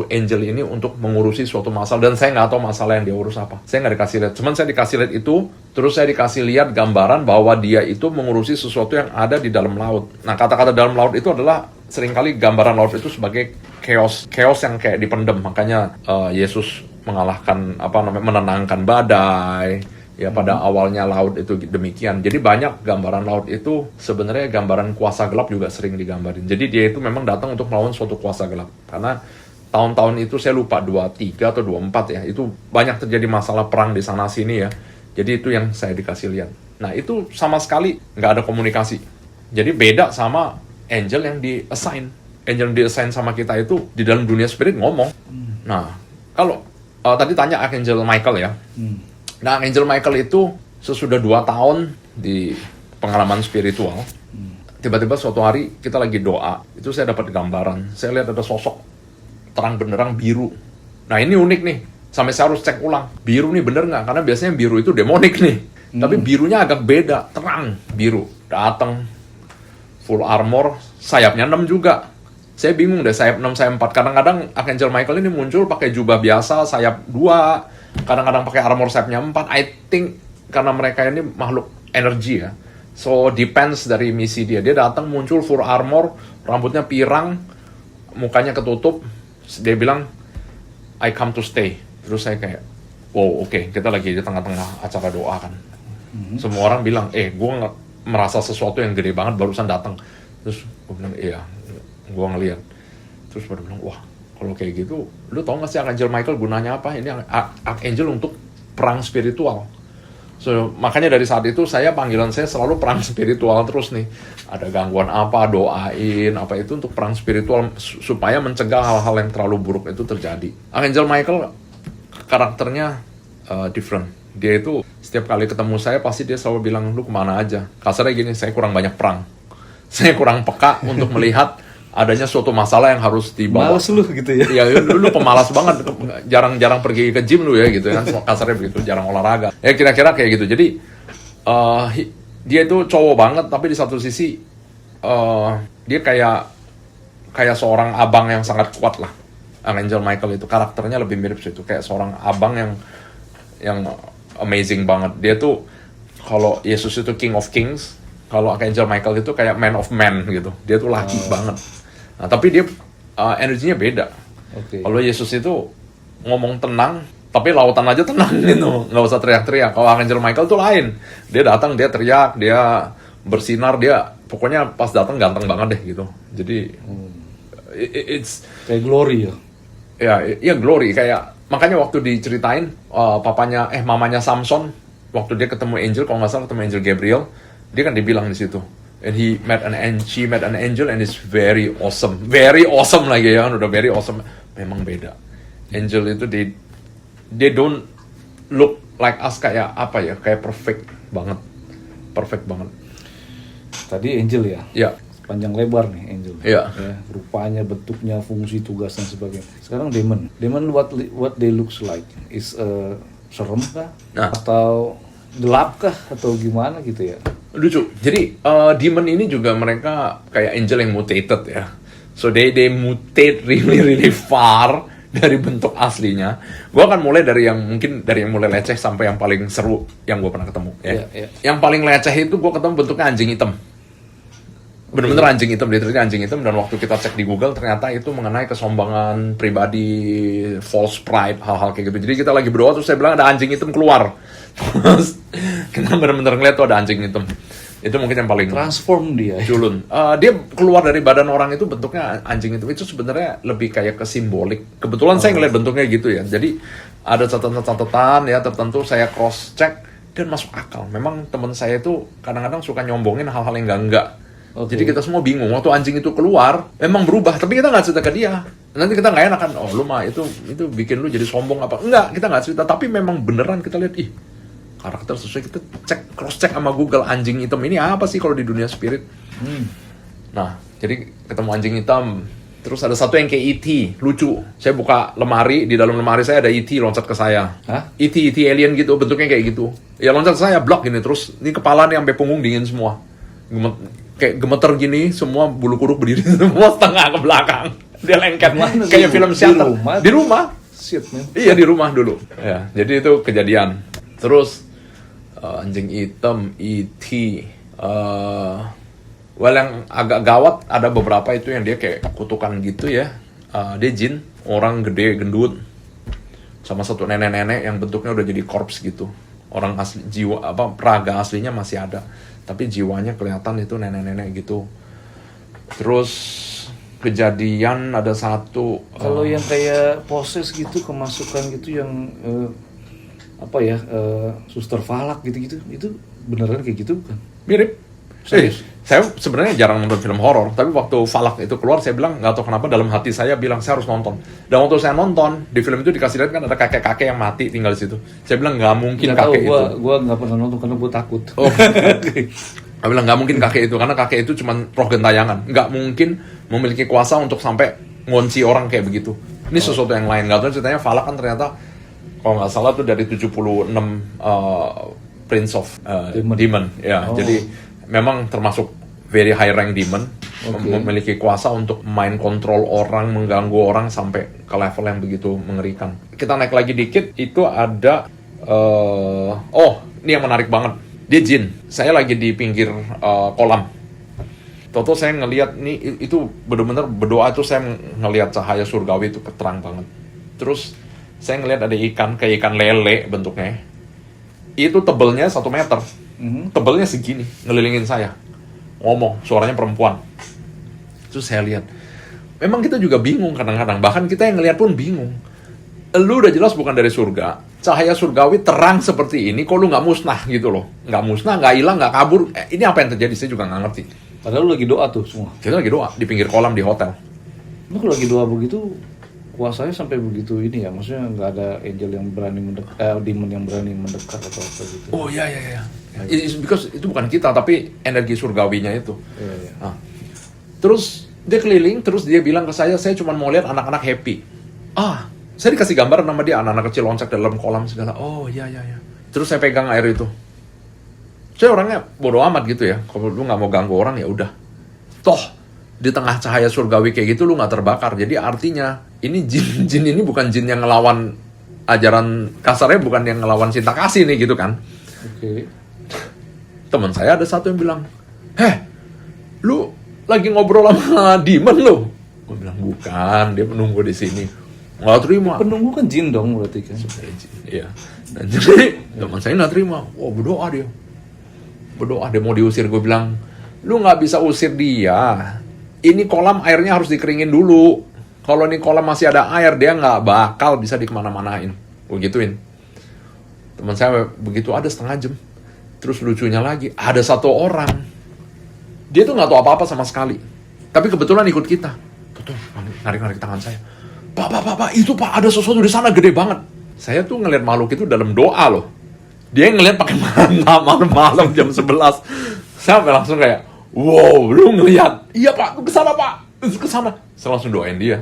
angel ini untuk mengurusi suatu masalah, dan saya nggak tahu masalah yang dia urus apa. Saya nggak dikasih lihat, cuman saya dikasih lihat itu, terus saya dikasih lihat gambaran bahwa dia itu mengurusi sesuatu yang ada di dalam laut. Nah, kata-kata dalam laut itu adalah seringkali gambaran laut itu sebagai chaos yang kayak dipendem. Makanya Yesus mengalahkan menenangkan badai. Ya, pada awalnya laut itu demikian. Jadi banyak gambaran laut itu sebenarnya gambaran kuasa gelap juga sering digambarin. Jadi dia itu memang datang untuk melawan suatu kuasa gelap. Karena tahun-tahun itu saya lupa 23 atau 24 ya. Itu banyak terjadi masalah perang di sana sini ya. Jadi itu yang saya dikasih lihat. Nah, itu sama sekali nggak ada komunikasi. Jadi beda sama angel yang di-assign. Angel yang di-assign sama kita itu di dalam dunia spirit ngomong. Nah, kalau tadi tanya Archangel Michael ya. Nah, Archangel Michael itu sesudah 2 tahun di pengalaman spiritual, tiba-tiba suatu hari kita lagi doa, itu saya dapat gambaran. Saya lihat ada sosok terang benderang biru. Nah, ini unik nih. Sampai saya harus cek ulang. Biru nih bener nggak? Karena biasanya biru itu demonik nih. Tapi birunya agak beda, terang biru. Datang full armor, sayapnya 6 juga. Saya bingung deh, sayap 6, sayap 4. Kadang-kadang Archangel Michael ini muncul pakai jubah biasa, sayap 2. Kadang-kadang pakai armor sayapnya 4. I think karena mereka ini makhluk energi ya. So, depends dari misi dia. Dia datang muncul full armor, rambutnya pirang, mukanya ketutup. Dia bilang, I come to stay. Terus saya kayak, wow, oke, kita lagi di tengah-tengah acara doa kan. Semua orang bilang, gue merasa sesuatu yang gede banget barusan datang. Terus gue bilang, iya, gue ngeliat. Terus pada bilang, wah, kalau kayak gitu, lu tau gak sih Archangel Michael gunanya apa? Ini Archangel untuk perang spiritual. So, makanya dari saat itu panggilan saya selalu perang spiritual terus nih. Ada gangguan apa, doain, apa itu untuk perang spiritual supaya mencegah hal-hal yang terlalu buruk itu terjadi. Archangel Michael karakternya different. Dia itu setiap kali ketemu saya pasti dia selalu bilang, lu kemana aja? Kasarnya gini, saya kurang banyak perang. Saya kurang peka untuk melihat adanya suatu masalah yang harus dibawa. Males lu gitu ya? Ya, lu pemalas banget, jarang-jarang pergi ke gym lu ya gitu kan, kasarnya begitu, jarang olahraga. Ya kira-kira kayak gitu. Jadi dia itu cowok banget, tapi di satu sisi dia kayak seorang abang yang sangat kuat lah. Archangel Michael itu karakternya lebih mirip situ, kayak seorang abang yang amazing banget. Dia tuh kalau Yesus itu King of Kings, kalau Archangel Michael itu kayak Man of Man gitu. Dia tuh laki banget. Nah, tapi dia energinya beda. Kalau Yesus itu ngomong tenang, tapi lautan aja tenang gitu, nggak usah teriak-teriak. Kalau Archangel Michael tuh lain. Dia datang, dia teriak, dia bersinar, dia pokoknya pas datang ganteng banget deh gitu. Jadi it's kayak glory ya. Ya glory kayak. Makanya waktu diceritain mamanya Samson waktu dia ketemu angel, kalau nggak salah ketemu angel Gabriel, dia kan dibilang di situ. And she met an angel and it's very awesome lagi ya kan, udah very awesome. Memang beda. Angel itu they don't look like us kayak apa ya, kayak perfect banget. Tadi angel ya. Ya. Panjang lebar nih angel. Iya. Ya, rupanya, bentuknya, fungsi, tugas dan sebagainya. Sekarang demon. Demon what they looks like is serem kah? Nah. Atau gelap kah? Atau gimana gitu ya? Lucu. Jadi demon ini juga mereka kayak angel yang mutated ya. So they mutate really far dari bentuk aslinya. Gue akan mulai dari yang mulai leceh sampai yang paling seru yang gue pernah ketemu. Ya. Iya. Yang paling leceh itu gue ketemu bentuknya anjing hitam. Bener-bener anjing hitam, literally anjing hitam. Dan waktu kita cek di Google ternyata itu mengenai kesombongan pribadi, false pride, hal-hal kayak gitu. Jadi kita lagi berdoa terus saya bilang ada anjing hitam keluar. Terus kita bener-bener ngeliat tuh ada anjing hitam. Itu mungkin yang paling transform dia. culun. Dia keluar dari badan orang itu bentuknya anjing hitam. Itu sebenarnya lebih kayak ke simbolik. Kebetulan saya ngeliat bentuknya gitu ya. Jadi ada catatan-catatan ya tertentu, saya cross check dan masuk akal. Memang teman saya itu kadang-kadang suka nyombongin hal-hal yang enggak. Okay. Jadi kita semua bingung, waktu anjing itu keluar, memang berubah, tapi kita nggak cerita ke dia. Nanti kita nggak enak kan, oh lu mah itu bikin lu jadi sombong apa? Enggak, kita nggak cerita, tapi memang beneran kita lihat, karakter sesuai, kita cross check sama Google anjing hitam ini apa sih kalau di dunia spirit. Nah, jadi ketemu anjing hitam, terus ada satu yang kayak E.T., lucu. Saya buka lemari, di dalam lemari saya ada E.T. loncat ke saya. Hah? E.T. alien gitu, bentuknya kayak gitu. Ya loncat ke saya, blok gini, terus ini kepala nih sampai punggung dingin semua. Kayak gemeter gini, semua bulu kuduk berdiri semua setengah ke belakang. Dia lengket, kayak film shelter. Di rumah. Shit, man. Iya, di rumah dulu. Ya, jadi itu kejadian. Terus anjing hitam, E.T. Yang agak gawat ada beberapa itu yang dia kayak kutukan gitu ya. Dia jin, orang gede, gendut, sama satu nenek-nenek yang bentuknya udah jadi corpse gitu. Orang asli, jiwa peraga aslinya masih ada, tapi jiwanya kelihatan itu nenek-nenek gitu. Terus kejadian ada satu kalau yang kayak poses gitu, kemasukan gitu yang suster falak gitu-gitu, itu beneran kayak gitu bukan? mirip. Saya sebenarnya jarang nonton film horor, tapi waktu Falak itu keluar, saya bilang nggak tahu kenapa dalam hati saya bilang saya harus nonton. Dan waktu saya nonton di film itu dikasih lihat kan ada kakek-kakek yang mati tinggal di situ. Saya bilang nggak mungkin kakek itu. Gue nggak pernah nonton karena gue takut. Oh. Saya bilang nggak mungkin kakek itu, karena kakek itu cuma roh gentayangan, nggak mungkin memiliki kuasa untuk sampai ngunci orang kayak begitu. Ini sesuatu yang lain. Nggak tahu ceritanya Falak kan ternyata kalau nggak salah tuh dari 76 Prince of Demon. Ya, jadi memang termasuk very high rank demon, memiliki kuasa untuk main kontrol orang, mengganggu orang sampai ke level yang begitu mengerikan. Kita naik lagi dikit, itu ada ini yang menarik banget. Dia jin. Saya lagi di pinggir kolam. Toto saya ngelihat nih, itu benar-benar berdoa tuh, saya ngelihat cahaya surgawi itu terang banget. Terus saya ngelihat ada ikan, kayak ikan lele bentuknya. Itu tebelnya 1 meter. Tebelnya segini, ngelilingin saya. Ngomong, suaranya perempuan. Terus saya lihat. Memang kita juga bingung kadang-kadang. Bahkan kita yang ngelihat pun bingung. Lu udah jelas bukan dari surga. Cahaya surgawi terang seperti ini, kok lu nggak musnah gitu loh. Nggak musnah, nggak hilang, nggak kabur. Ini apa yang terjadi? Saya juga nggak ngerti. Padahal lu lagi doa tuh semua. Kita lagi doa di pinggir kolam di hotel. Lu kalau lagi doa begitu, kuasanya sampai begitu ini ya, maksudnya nggak ada angel yang berani demon yang berani mendekat atau apa gitu. Oh iya. It's because itu bukan kita, tapi energi surgawinya itu. Iya. Nah, terus dia keliling, terus dia bilang ke saya cuma mau lihat anak-anak happy. Saya dikasih gambar nama dia, anak-anak kecil loncat dalam kolam segala. Oh iya. Terus saya pegang air itu. Saya orangnya bodo amat gitu ya. Kalau lu nggak mau ganggu orang ya udah. Toh di tengah cahaya surgawi kayak gitu lu nggak terbakar. Jadi artinya ini jin ini bukan jin yang ngelawan ajaran kasarnya, bukan yang ngelawan cinta kasih nih gitu kan. Oke. Teman saya ada satu yang bilang, lu lagi ngobrol sama demon lu? Gue bilang bukan, dia menunggu di sini. Nggak terima. Penunggu kan jin dong berarti kan. Iya. Dan jadi teman saya nggak terima. Berdoa dia mau diusir. Gue bilang, lu nggak bisa usir dia. Ini kolam airnya harus dikeringin dulu. Kalau ini kolam masih ada air, dia nggak bakal bisa dikemana-manain. Gue gituin. Teman saya begitu ada setengah jam. Terus lucunya lagi, ada satu orang, dia tuh nggak tahu apa-apa sama sekali. Tapi kebetulan ikut kita. Tuh, narik tangan saya. Pak, itu Pak, ada sesuatu di sana gede banget. Saya tuh ngelihat makhluk itu dalam doa loh. Dia ngelihat pakai mata malam jam 11. Saya langsung kayak, wow, lu ngelihat? Iya Pak, ke sana Pak, ke sana. Saya langsung doain dia.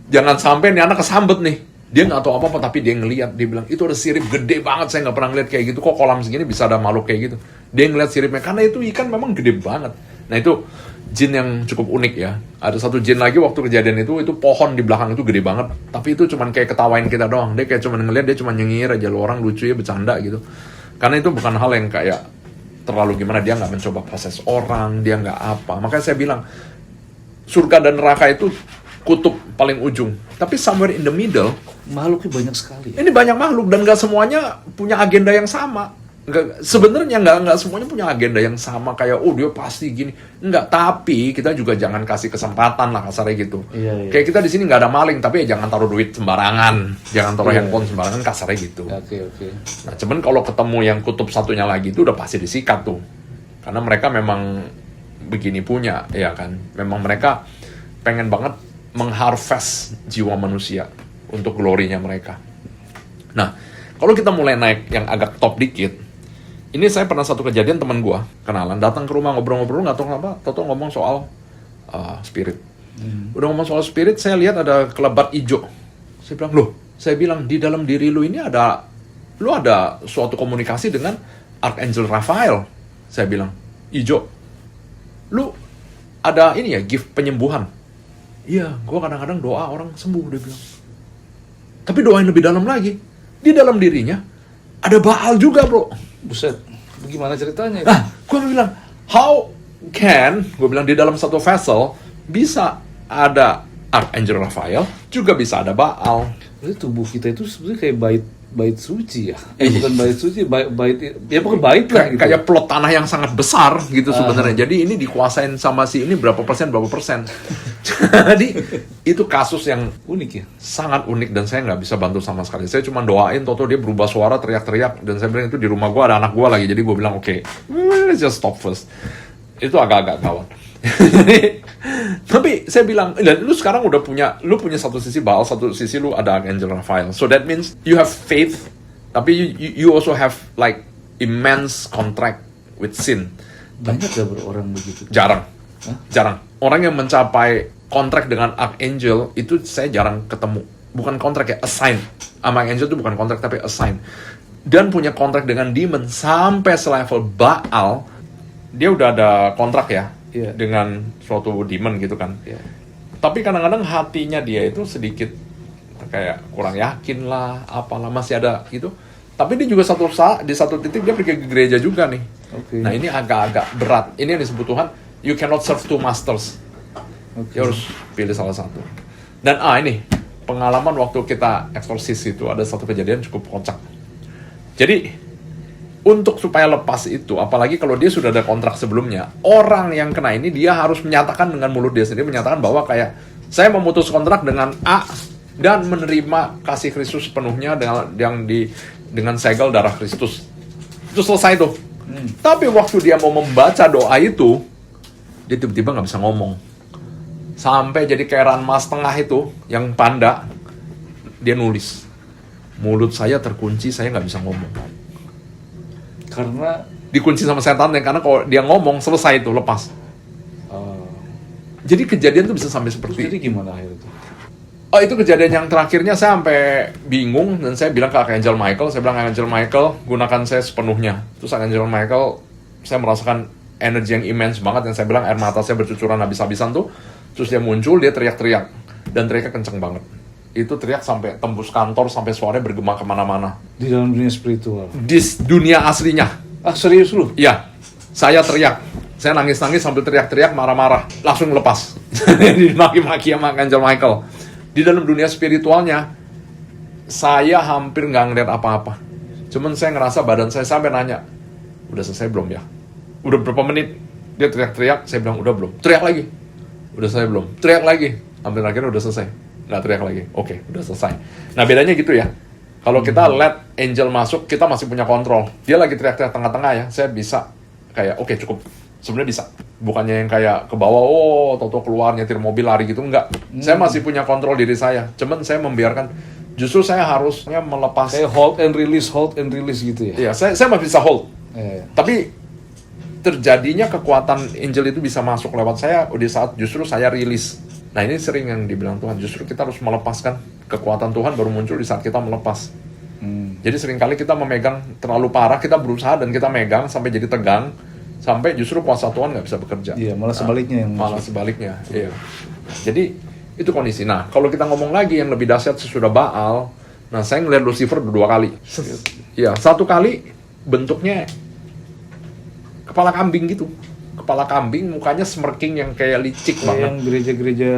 Jangan sampai nih anak kesambet nih. Dia nggak tahu apa-apa, tapi dia ngelihat. Dia bilang, itu ada sirip gede banget, saya nggak pernah ngeliat kayak gitu. Kok kolam segini bisa ada makhluk kayak gitu? Dia ngelihat siripnya, karena itu ikan memang gede banget. Nah itu jin yang cukup unik ya. Ada satu jin lagi waktu kejadian itu pohon di belakang itu gede banget. Tapi itu cuman kayak ketawain kita doang. Dia kayak cuman ngeliat, dia cuman nyengir aja, lu orang lucu ya, bercanda gitu. Karena itu bukan hal yang kayak terlalu gimana, dia nggak mencoba proses orang, dia nggak apa. Makanya saya bilang, surga dan neraka itu kutub paling ujung. Tapi somewhere in the middle, makhluknya banyak sekali. ini banyak makhluk dan nggak semuanya punya agenda yang sama. Sebenarnya nggak semuanya punya agenda yang sama kayak dia pasti gini. Nggak, tapi kita juga jangan kasih kesempatan lah kasarnya gitu. Iya. Kayak kita di sini nggak ada maling, tapi ya jangan taruh duit sembarangan, jangan taruh handphone sembarangan, kasarnya gitu. Oke. Nah, cuman kalau ketemu yang kutub satunya lagi itu udah pasti disikat tuh. Karena mereka memang begini punya, ya kan. Memang mereka pengen banget mengharvest jiwa manusia untuk glorinya mereka. Nah, kalau kita mulai naik yang agak top dikit, ini saya pernah satu kejadian, teman gua kenalan datang ke rumah ngobrol-ngobrol, nggak tahu kenapa, tahu ngomong soal spirit. Udah ngomong soal spirit, saya lihat ada kelebat hijau. Saya bilang di dalam diri lu ini ada suatu komunikasi dengan Archangel Raphael. Saya bilang, hijau, lu ada ini ya, gift penyembuhan. Iya, gua kadang-kadang doa orang sembuh, dia bilang. Tapi doain lebih dalam lagi, di dalam dirinya ada Baal juga, bro. Buset, bagaimana ceritanya? Nah, gue bilang, gue bilang di dalam satu vessel bisa ada Archangel Raphael, juga bisa ada Baal. Berarti tubuh kita itu sebenarnya kayak bait suci ya? Bukan bait suci, ya bukan bait lah gitu. Kayak plot tanah yang sangat besar gitu sebenarnya. Jadi ini dikuasain sama si ini berapa persen. Jadi itu kasus yang Unik ya? sangat unik dan saya nggak bisa bantu sama sekali. Saya cuma doain, toto dia berubah suara, teriak-teriak, dan saya bilang itu di rumah gue ada anak gue lagi. Jadi gue bilang oke, let's just stop first. Itu agak-agak gawat. Tapi saya bilang, dan lu sekarang udah punya satu sisi Baal, satu sisi lu ada Archangel Raphael. So that means you have faith, tapi you also have like immense contract with sin. Banyak gak orang begitu? Jarang. Orang yang mencapai kontrak dengan Archangel itu saya jarang ketemu. Bukan kontrak ya, assign. Sama Archangel itu bukan kontrak tapi assign. Dan punya kontrak dengan demon sampai selevel Baal, dia udah ada kontrak ya. Iya. Dengan suatu demon gitu kan. Iya. Tapi kadang-kadang hatinya dia itu sedikit kayak kurang yakin lah, apalah, masih ada gitu. Tapi dia juga di satu titik dia pergi ke gereja juga nih. Oke. Nah ini agak-agak berat. Ini yang disebut Tuhan, you cannot serve two masters. Oke. You harus pilih salah satu. Dan ini pengalaman waktu kita eksorsis itu ada satu kejadian cukup kocak. Jadi untuk supaya lepas itu, apalagi kalau dia sudah ada kontrak sebelumnya, orang yang kena ini dia harus menyatakan dengan mulut dia sendiri, menyatakan bahwa kayak saya memutus kontrak dengan A dan menerima kasih Kristus sepenuhnya dengan segel darah Kristus. Itu selesai tuh. Tapi waktu dia mau membaca doa itu, dia tiba-tiba nggak bisa ngomong. Sampai jadi kayak ranma setengah itu, yang panda, dia nulis, mulut saya terkunci, saya nggak bisa ngomong. Karena Dikunci sama setan, karena kalau dia ngomong, selesai itu, lepas. Jadi kejadian tuh bisa sampai seperti jadi gimana akhirnya itu? itu kejadian yang terakhirnya saya sampai bingung, dan saya bilang ke Archangel Michael, saya bilang, Archangel Michael, gunakan saya sepenuhnya. Terus Archangel Michael, saya merasakan energi yang immense banget, dan saya bilang air mata saya bercucuran habis-habisan tuh. Terus dia muncul, dia teriak-teriak, dan teriaknya kenceng banget. Itu teriak sampai tembus kantor, sampai suaranya bergema kemana-mana. Di dalam dunia spiritual? Di dunia aslinya. Ah, serius lu? Iya, saya teriak. Saya nangis-nangis sambil teriak-teriak, marah-marah. Langsung lepas. Dimaki-maki sama Archangel Michael. Di dalam dunia spiritualnya, saya hampir nggak ngeliat apa-apa. Cuman saya ngerasa badan saya sampai nanya, udah selesai belum ya? Udah berapa menit? Dia teriak-teriak, saya bilang udah belum. Teriak lagi. Udah selesai belum? Teriak lagi. Hampir akhirnya udah selesai. Nggak teriak lagi. Oke, udah selesai. Nah bedanya gitu ya. Kalau kita let angel masuk, kita masih punya kontrol. Dia lagi teriak-teriak tengah-tengah ya, saya bisa kayak oke, cukup. Sebenarnya bisa. Bukannya yang kayak ke bawah, oh, tau-tau keluar nyetir mobil lari gitu, enggak. Saya masih punya kontrol diri saya. Cuman saya membiarkan, justru saya harusnya melepas. Kayak hold and release gitu ya. Iya, saya masih bisa hold. Iya. Tapi terjadinya kekuatan angel itu bisa masuk lewat saya di saat justru saya rilis. Nah ini sering yang dibilang Tuhan, justru kita harus melepaskan kekuatan Tuhan baru muncul di saat kita melepas. Jadi seringkali kita memegang terlalu parah, kita berusaha dan kita megang sampai jadi tegang, sampai justru kuasa Tuhan nggak bisa bekerja. Iya, malah sebaliknya yang Malah sebaliknya, iya. Jadi itu kondisi. Nah, kalau kita ngomong lagi yang lebih dahsyat sesudah Baal, nah saya ngeliat Lucifer 2 kali. Iya, 1 kali bentuknya kepala kambing gitu. Kepala kambing, mukanya smirking yang kayak licik kayak banget. yang gereja-gereja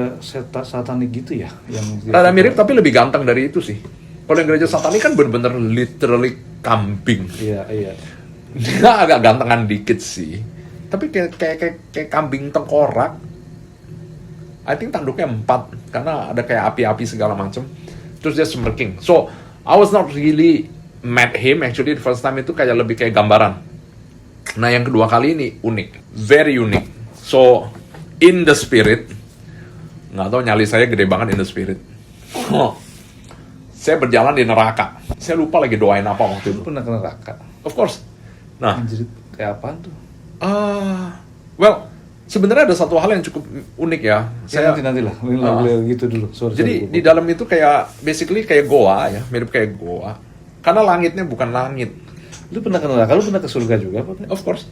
satanik gitu ya, yang Rada mirip tapi lebih ganteng dari itu sih. Kalau yang gereja satanik kan bener-bener literally kambing. Iya, iya. Dia agak gantengan dikit sih, tapi kayak kambing tengkorak. I think tanduknya 4 karena ada kayak api-api segala macam. Terus dia smirking. So I was not really mad him. Actually the first time itu kayak lebih kayak gambaran. Nah yang kedua kali ini unik, very unique. So in the spirit, nggak tahu nyali saya gede banget in the spirit. Saya berjalan di neraka. Saya lupa lagi doain apa waktu itu. Lu pernah ke neraka? Of course. Nah, Anjir, kayak apaan tuh? well, sebenarnya ada satu hal yang cukup unik ya. Saya nanti lah, gitu dulu. Jadi di dalam itu kayak basically kayak goa ya, mirip kayak goa. Karena langitnya bukan langit. Lu pernah ke neraka? Lu pernah ke surga juga apa? Of course.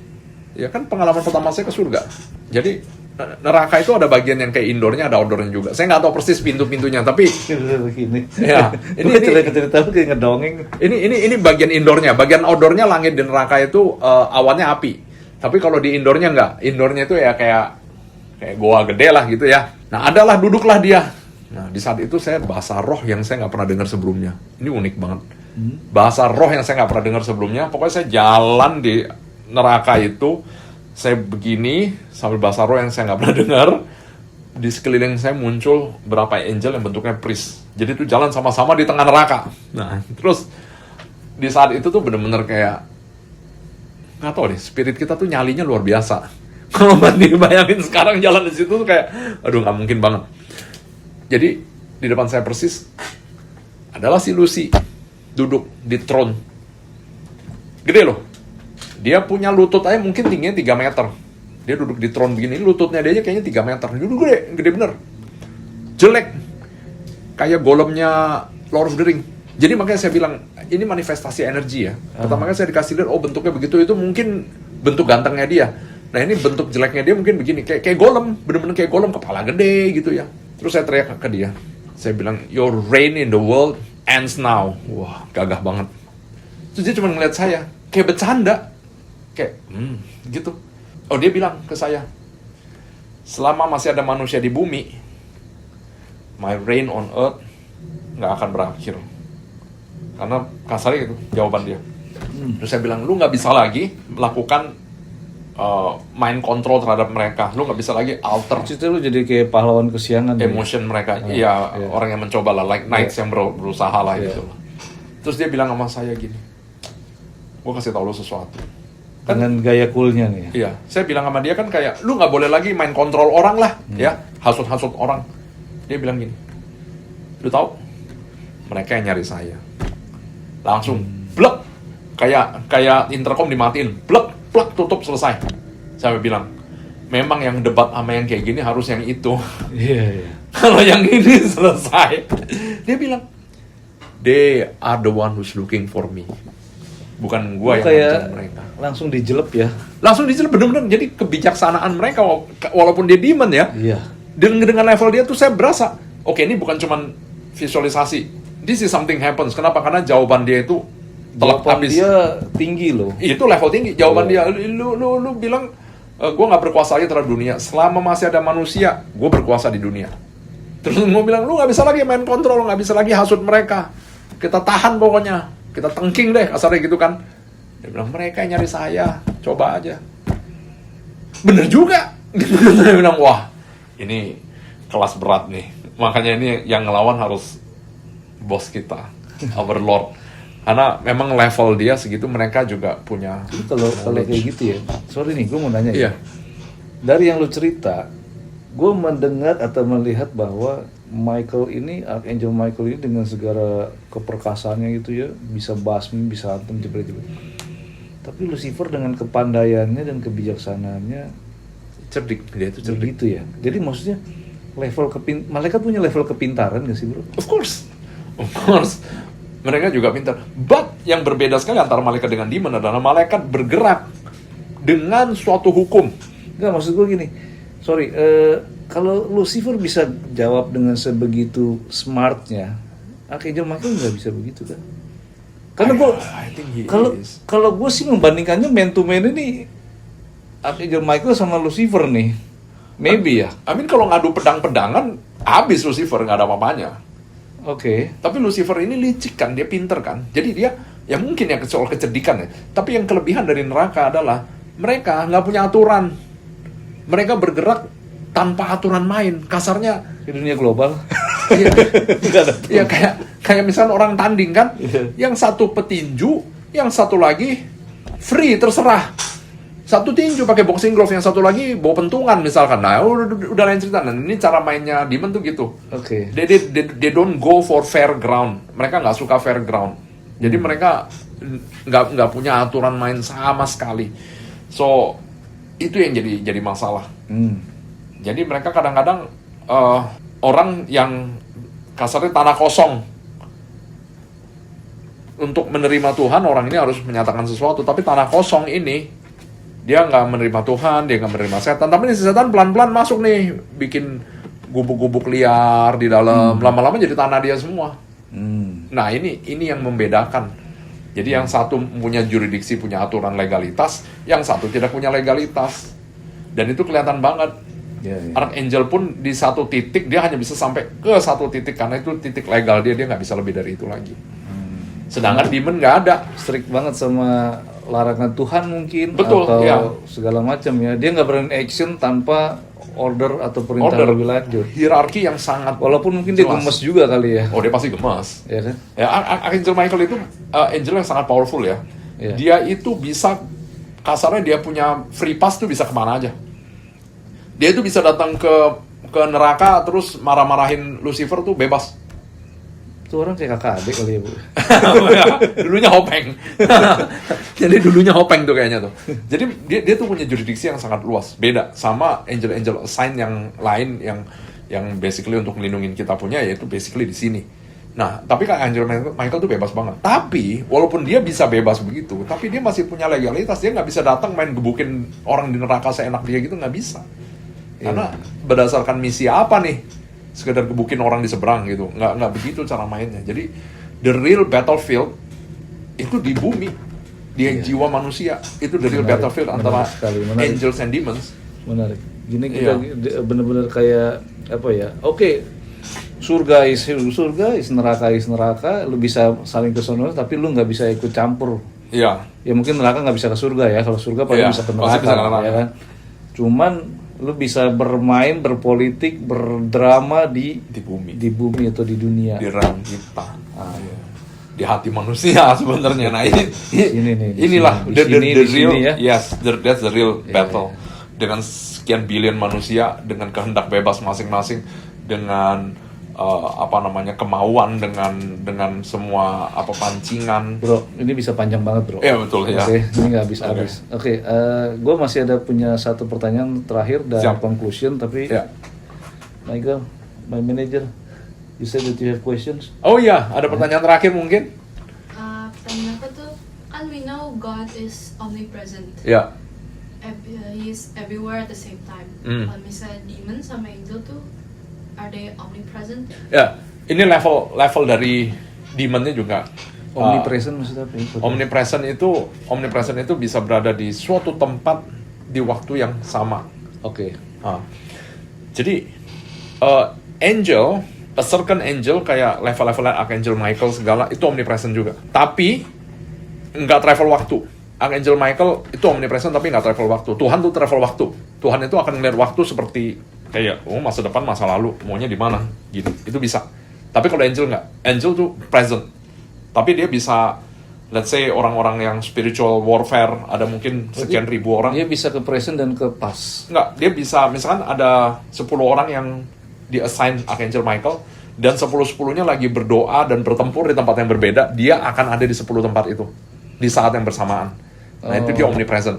Ya kan pengalaman pertama saya ke surga. Jadi neraka itu ada bagian yang kayak indoornya, ada outdoornya juga. Saya nggak tahu persis pintu-pintunya, tapi Begini. ya, ini cerita lu kayak ngedongeng. ini bagian indoornya. Bagian outdoornya langit di neraka itu awannya api. Tapi kalau di indoornya nggak. Indoornya itu ya kayak goa gede lah gitu ya. Nah adalah duduklah dia. Nah di saat itu saya bahasa roh yang saya nggak pernah dengar sebelumnya. Ini unik banget. Bahasa roh yang saya nggak pernah dengar sebelumnya. Pokoknya saya jalan di neraka itu. Saya begini sambil bahasa roh yang saya nggak pernah dengar. Di sekeliling saya muncul berapa angel yang bentuknya priest. Jadi itu jalan sama-sama di tengah neraka. Nah terus di saat itu tuh bener-bener kayak nggak tahu deh, spirit kita tuh nyalinya luar biasa. Kalau bayangin sekarang jalan di situ tuh kayak aduh nggak mungkin banget. Jadi di depan saya persis adalah si Lucy duduk di throne. Gede loh. Dia punya lutut aja mungkin tingginya 3 meter. Dia duduk di throne begini, lututnya dia aja kayaknya 3 meter. Duduk gede bener. Jelek. Kayak golemnya Lord of the Ring. Jadi makanya saya bilang, ini manifestasi energi ya. Pertama kali saya dikasih lihat, oh bentuknya begitu, itu mungkin bentuk gantengnya dia. Nah ini bentuk jeleknya dia mungkin begini, kayak golem, bener-bener kayak golem, kepala gede gitu ya. Terus saya teriak ke dia. Saya bilang, your reign in the world ends now. Wah, gagah banget. Terus dia cuma ngeliat saya, kayak bercanda. Kayak, gitu. Oh dia bilang ke saya, selama masih ada manusia di bumi, my reign on earth nggak akan berakhir. Karena kasarnya gitu jawaban dia. Terus saya bilang, lu nggak bisa lagi melakukan mind control terhadap mereka. Lu nggak bisa lagi alter Itu lu jadi kayak pahlawan kesiangan. emotion mereka. Iya, orang yang mencoba lah, like knights yang berusaha lah gitu. Terus dia bilang sama saya gini, gue kasih tau lu sesuatu. Dengan gaya coolnya nih. Iya, saya bilang sama dia kan kayak, lu nggak boleh lagi main kontrol orang lah, ya, hasut-hasut orang. Dia bilang gini, lu tahu, mereka yang nyari saya. Langsung, blek, kayak intercom dimatiin, blek, plak, tutup, selesai. Saya bilang, memang yang debat sama yang kayak gini harus yang itu. Iya. Kalau yang ini selesai. Dia bilang, they are the one who's looking for me. Bukan gua yang mencari mereka. Langsung dijelep ya. Langsung dijelep bener-bener. Jadi kebijaksanaan mereka walaupun dia demon ya. Iya. Dengan level dia tuh saya berasa, oke ini bukan cuman visualisasi. This is something happens. Kenapa? Karena jawaban dia itu telak habis. Dia tinggi loh. Itu level tinggi. Jawaban dia, lu bilang gue nggak berkuasa lagi terhadap dunia. Selama masih ada manusia, gue berkuasa di dunia. Terus gue bilang, lu nggak bisa lagi main kontrol, nggak bisa lagi hasut mereka. Kita tahan pokoknya. Kita tengking deh, kasarnya gitu kan. Dia bilang, mereka yang nyari saya, coba aja. Bener juga. Dia bilang, wah, ini kelas berat nih. Makanya ini yang ngelawan harus bos kita, our Lord. Karena memang level dia segitu, mereka juga punya Kalau kayak gitu ya. Sorry nih, gue mau nanya ya. Iya. Dari yang lu cerita, gue mendengar atau melihat bahwa Michael ini, Archangel Michael ini dengan segala keperkasaannya gitu ya, bisa basmi, bisa hantam, jebret-jebret. Tapi Lucifer dengan kepandaiannya dan kebijaksanaannya Cerdik, dia itu cerdik. begitu ya. Jadi maksudnya malaikat punya level kepintaran gak sih bro? Of course. Mereka juga pintar. But yang berbeda sekali antara malaikat dengan demon adalah malaikat bergerak dengan suatu hukum. Enggak, maksud gue gini. Sorry, kalau Lucifer bisa jawab dengan sebegitu smartnya, Archangel Michael nggak bisa begitu kan? Karena gue, I think he is. kalau gue sih membandingkannya man to man ini Archangel Michael sama Lucifer nih, maybe ya. I mean kalau ngadu pedang-pedangan, habis Lucifer, nggak ada apa-apanya. Oke. Tapi Lucifer ini licik kan, dia pinter kan. Jadi dia, ya mungkin ya soal kecerdikan ya. Tapi yang kelebihan dari neraka adalah mereka nggak punya aturan. Mereka bergerak tanpa aturan main. Kasarnya, Di dunia global. ya, Nggak ada. ya kayak misalnya orang tanding kan. Iya. Yang satu petinju, yang satu lagi free, terserah. Satu tinju pakai boxing glove, yang satu lagi bawa pentungan misalkan. Nah, udah lain cerita. Nah, ini cara mainnya demon tuh gitu. Oke. They don't go for fair ground. Mereka nggak suka fair ground. Jadi mereka nggak punya aturan main sama sekali. So itu yang jadi masalah. Jadi mereka kadang-kadang orang yang kasarnya tanah kosong untuk menerima Tuhan, orang ini harus menyatakan sesuatu. Tapi tanah kosong ini dia nggak menerima Tuhan, dia nggak menerima setan. Tapi si setan pelan-pelan masuk nih, bikin gubuk-gubuk liar di dalam. Lama-lama jadi tanah dia semua. Nah ini yang membedakan. Jadi yang satu punya jurisdiksi, punya aturan legalitas, yang satu tidak punya legalitas. Dan itu kelihatan banget. Archangel pun di satu titik dia hanya bisa sampai ke satu titik karena itu titik legal dia nggak bisa lebih dari itu lagi. Sedangkan demon nggak ada. Strict banget sama larangan Tuhan mungkin. Betul, atau ya. segala macam ya. Dia nggak berani action tanpa order atau perintah lebih lanjut. Hierarki yang sangat Walaupun mungkin dia jelas. gemes juga kali ya. Oh dia pasti gemes. Ya kan? Ya, Archangel Michael itu angel yang sangat powerful ya. Iya. Dia itu bisa, kasarnya dia punya free pass tuh bisa kemana aja. Dia itu bisa datang ke neraka terus marah-marahin Lucifer tuh bebas. Itu orang kayak kakak adik kali ya bu. Dulunya Hopeng. Jadi dulunya Hopeng tuh kayaknya tuh. Jadi dia tuh punya jurisdiksi yang sangat luas. Beda sama angel-angel assign yang lain yang basically untuk melindungi kita punya, yaitu basically di sini. Nah, tapi kan Angel Michael tuh bebas banget. Tapi walaupun dia bisa bebas begitu, tapi dia masih punya legalitas. Dia nggak bisa datang main gebukin orang di neraka seenak dia gitu, nggak bisa. Karena berdasarkan misi apa nih? Sekedar gebukin orang di seberang gitu, nggak begitu cara mainnya. Jadi the real battlefield itu di bumi, di jiwa manusia. Itu the real battlefield antara angels and demons. Menarik. Gini kita bener-bener kayak apa ya? Oke, surga is neraka. Lu bisa saling kesono, tapi lu nggak bisa ikut campur. Iya. Ya mungkin neraka nggak bisa ke surga ya. Kalau surga paling bisa ke neraka, ya kan. Cuman lu bisa bermain, berpolitik, berdrama di bumi atau di dunia. Di ranah kita. Di hati manusia sebenarnya. Nah inilah the real, ya? Yes, that's the real battle. Dengan sekian billion manusia, dengan kehendak bebas masing-masing, dengan kemauan, dengan semua pancingan. Bro, ini bisa panjang banget bro. Iya betul ya. Ini nggak habis. Oke, gue masih ada punya satu pertanyaan terakhir dan conclusion, tapi Michael, my manager, you said that you have questions. Oh iya, ada pertanyaan terakhir mungkin. Pertanyaan aku tuh, kan we know God is omnipresent. Ya. He is everywhere at the same time. Kalau misalnya demon sama angel tuh, are they omnipresent? Ya, ini level dari demonnya juga. Omnipresent maksudnya apa? Omnipresent itu bisa berada di suatu tempat di waktu yang sama. Oke. Jadi angel, a certain angel kayak level-levelnya Archangel Michael segala itu omnipresent juga. Tapi nggak travel waktu. Archangel Michael itu omnipresent tapi nggak travel waktu. Tuhan tuh travel waktu. Tuhan itu akan melihat waktu seperti kayak masa depan, masa lalu, maunya di mana gitu. Itu bisa. Tapi kalau angel nggak. Angel tuh present. Tapi dia bisa let's say orang-orang yang spiritual warfare, ada mungkin sekian ribu orang. Dia bisa ke present dan ke past. Enggak, dia bisa, misalkan ada 10 orang yang di-assign Archangel Michael, dan 10-10-nya lagi berdoa dan bertempur di tempat yang berbeda, dia akan ada di 10 tempat itu, di saat yang bersamaan. Nah, itu dia omnipresent.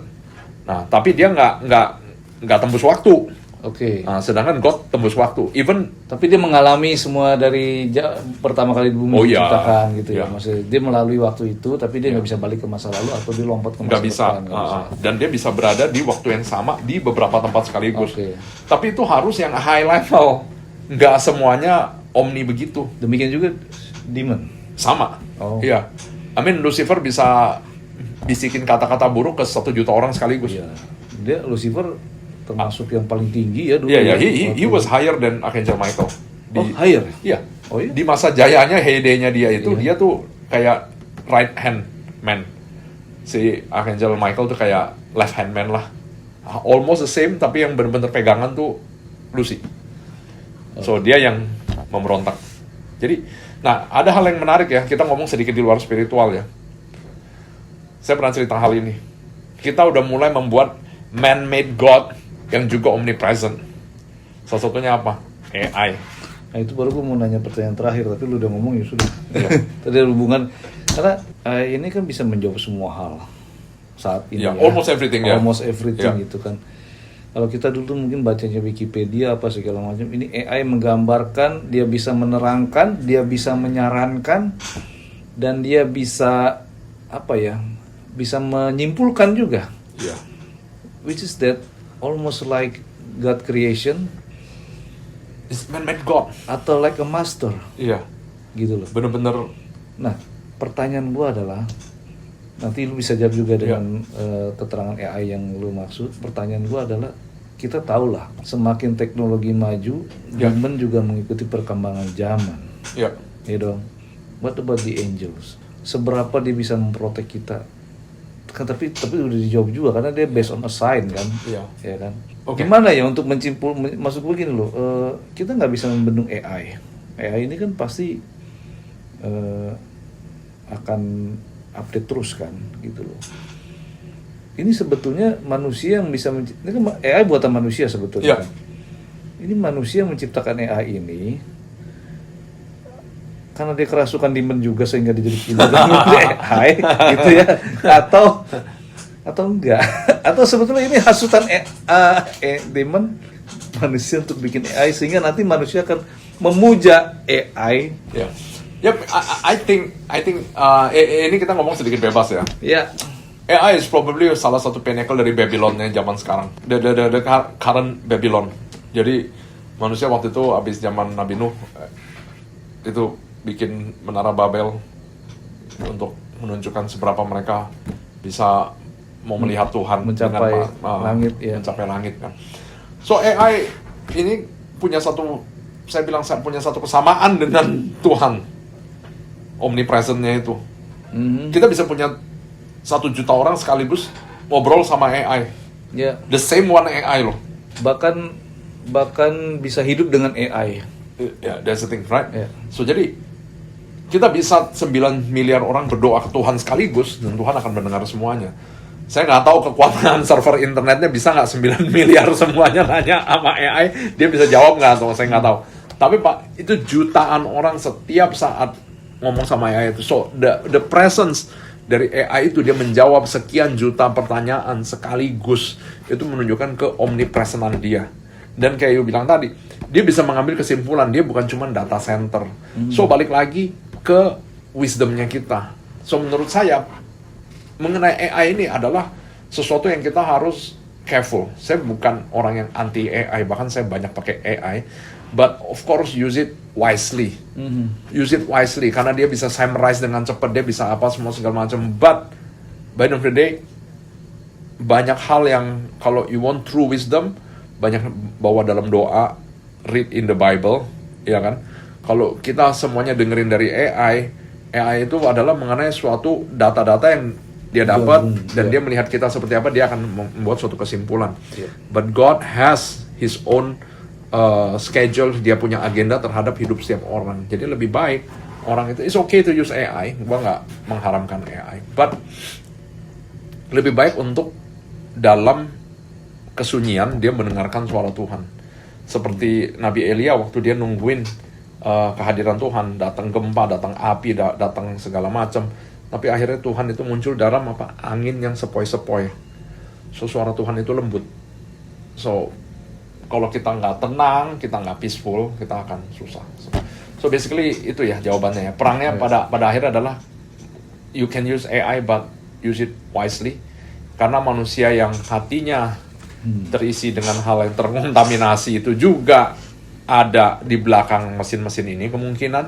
Nah, tapi dia nggak tembus waktu. Oke. Nah, sedangkan God tembus waktu. Even Tapi dia mengalami semua dari pertama kali bumi diciptakan gitu ya. Iya. Maksudnya dia melalui waktu itu, tapi dia nggak bisa balik ke masa lalu atau dia lompat ke masa nggak bisa. depan. Nggak bisa. Dan dia bisa berada di waktu yang sama di beberapa tempat sekaligus. Oke. Tapi itu harus yang high level. Nggak semuanya omni begitu. Demikian juga demon. Sama. Oh. Iya. I mean, Lucifer bisa bisikin kata-kata buruk ke 1 juta orang sekaligus. Iya. Dia Lucifer termasuk yang paling tinggi ya dulu. Iya, ya. he was higher than Archangel Michael. Higher? Iya. Oh, iya? Di masa jayanya, heyday-nya dia itu, Iya. dia tuh kayak right hand man. Si Archangel Michael tuh kayak left hand man lah. Almost the same, tapi yang bener-bener pegangan tuh Lucy. So, dia yang memberontak. Jadi, nah, ada hal yang menarik ya, kita ngomong sedikit di luar spiritual ya. Saya pernah cerita hal ini. Kita udah mulai membuat man-made God yang juga omnipresent. Salah satunya apa? AI. Nah itu baru gue mau nanya pertanyaan terakhir, tapi lu udah ngomong ya sudah. Tadi ada hubungan, karena ini kan bisa menjawab semua hal saat ini. Ya, almost everything ya. Almost everything Ya. gitu kan. Kalau kita dulu mungkin bacanya Wikipedia apa segala macam, ini AI menggambarkan, dia bisa menerangkan, dia bisa menyarankan, dan dia bisa apa ya? Bisa menyimpulkan juga. Iya. Which is that almost like God creation It's man-made God. atau like a master Iya. gitu loh. Bener-bener. Nah, pertanyaan gua adalah, nanti lu bisa jawab juga dengan keterangan AI yang lu maksud. Pertanyaan gua adalah, kita tahu lah, semakin teknologi maju, human juga mengikuti perkembangan zaman. Iya. Ya dong. What about the angels? Seberapa dia bisa memprotek kita? Kan tapi udah dijawab juga karena dia based on a sign kan. Iya. Ya kan. Oke. Gimana ya untuk maksud gue gini loh, kita nggak bisa membendung AI. AI ini kan pasti akan update terus kan, gitu loh. Ini sebetulnya manusia yang bisa ini kan AI buatan manusia sebetulnya. Iya. Kan? Ini manusia yang menciptakan AI ini karena dia kerasukan demon juga sehingga dia jadi killer AI gitu ya, atau enggak, atau sebetulnya ini hasutan demon manusia untuk bikin AI sehingga nanti manusia akan memuja AI. Ya. Yep, I think ini kita ngomong sedikit bebas ya. Ya. AI is probably salah satu pinnacle dari Babylonnya zaman sekarang. The current Babylon. Jadi manusia waktu itu habis zaman Nabi Nuh itu bikin menara Babel untuk menunjukkan seberapa mereka bisa mau melihat Tuhan mencapai dengan, langit ya. mencapai langit kan. So AI ini punya satu, saya bilang punya satu kesamaan dengan Tuhan, omnipresentnya itu. Kita bisa punya 1 juta orang sekaligus ngobrol sama AI. Ya. The same one AI loh. Bahkan bisa hidup dengan AI. Yeah, that's the thing, right? Yeah. So jadi kita bisa 9 miliar orang berdoa ke Tuhan sekaligus dan Tuhan akan mendengar semuanya. Saya nggak tahu kekuatan server internetnya bisa nggak 9 miliar semuanya nanya sama AI, dia bisa jawab nggak atau saya nggak tahu. Tapi Pak, itu jutaan orang setiap saat ngomong sama AI itu. So the presence dari AI itu, dia menjawab sekian juta pertanyaan sekaligus, itu menunjukkan ke omnipresentan dia. Dan kayak you bilang tadi, dia bisa mengambil kesimpulan, dia bukan cuma data center. So balik lagi ke wisdomnya kita. So menurut saya, mengenai AI ini adalah sesuatu yang kita harus careful. Saya bukan orang yang anti AI, bahkan saya banyak pakai AI. But of course use it wisely. Use it wisely, karena dia bisa summarize dengan cepat, dia bisa apa semua segala macam. But by the end of the day, banyak hal yang kalau you want true wisdom, banyak bawa dalam doa, read in the Bible, ya kan? Kalau kita semuanya dengerin dari AI itu adalah mengenai suatu data-data yang dia dapat dan dia melihat kita seperti apa, dia akan membuat suatu kesimpulan. But God has His own schedule, dia punya agenda terhadap hidup setiap orang. Jadi lebih baik orang itu it's okay to use AI, gua nggak mengharamkan AI, but lebih baik untuk dalam kesunyian dia mendengarkan suara Tuhan. Seperti Nabi Elia waktu dia nungguin kehadiran Tuhan, datang gempa, datang api, datang segala macam. Tapi akhirnya Tuhan itu muncul dalam apa? Angin yang sepoi-sepoi. So suara Tuhan itu lembut. So kalau kita nggak tenang, kita nggak peaceful, kita akan susah. So basically itu ya jawabannya ya. Perangnya pada akhirnya adalah you can use AI but use it wisely. Karena manusia yang hatinya terisi dengan hal yang terkontaminasi itu juga ada di belakang mesin-mesin ini kemungkinan,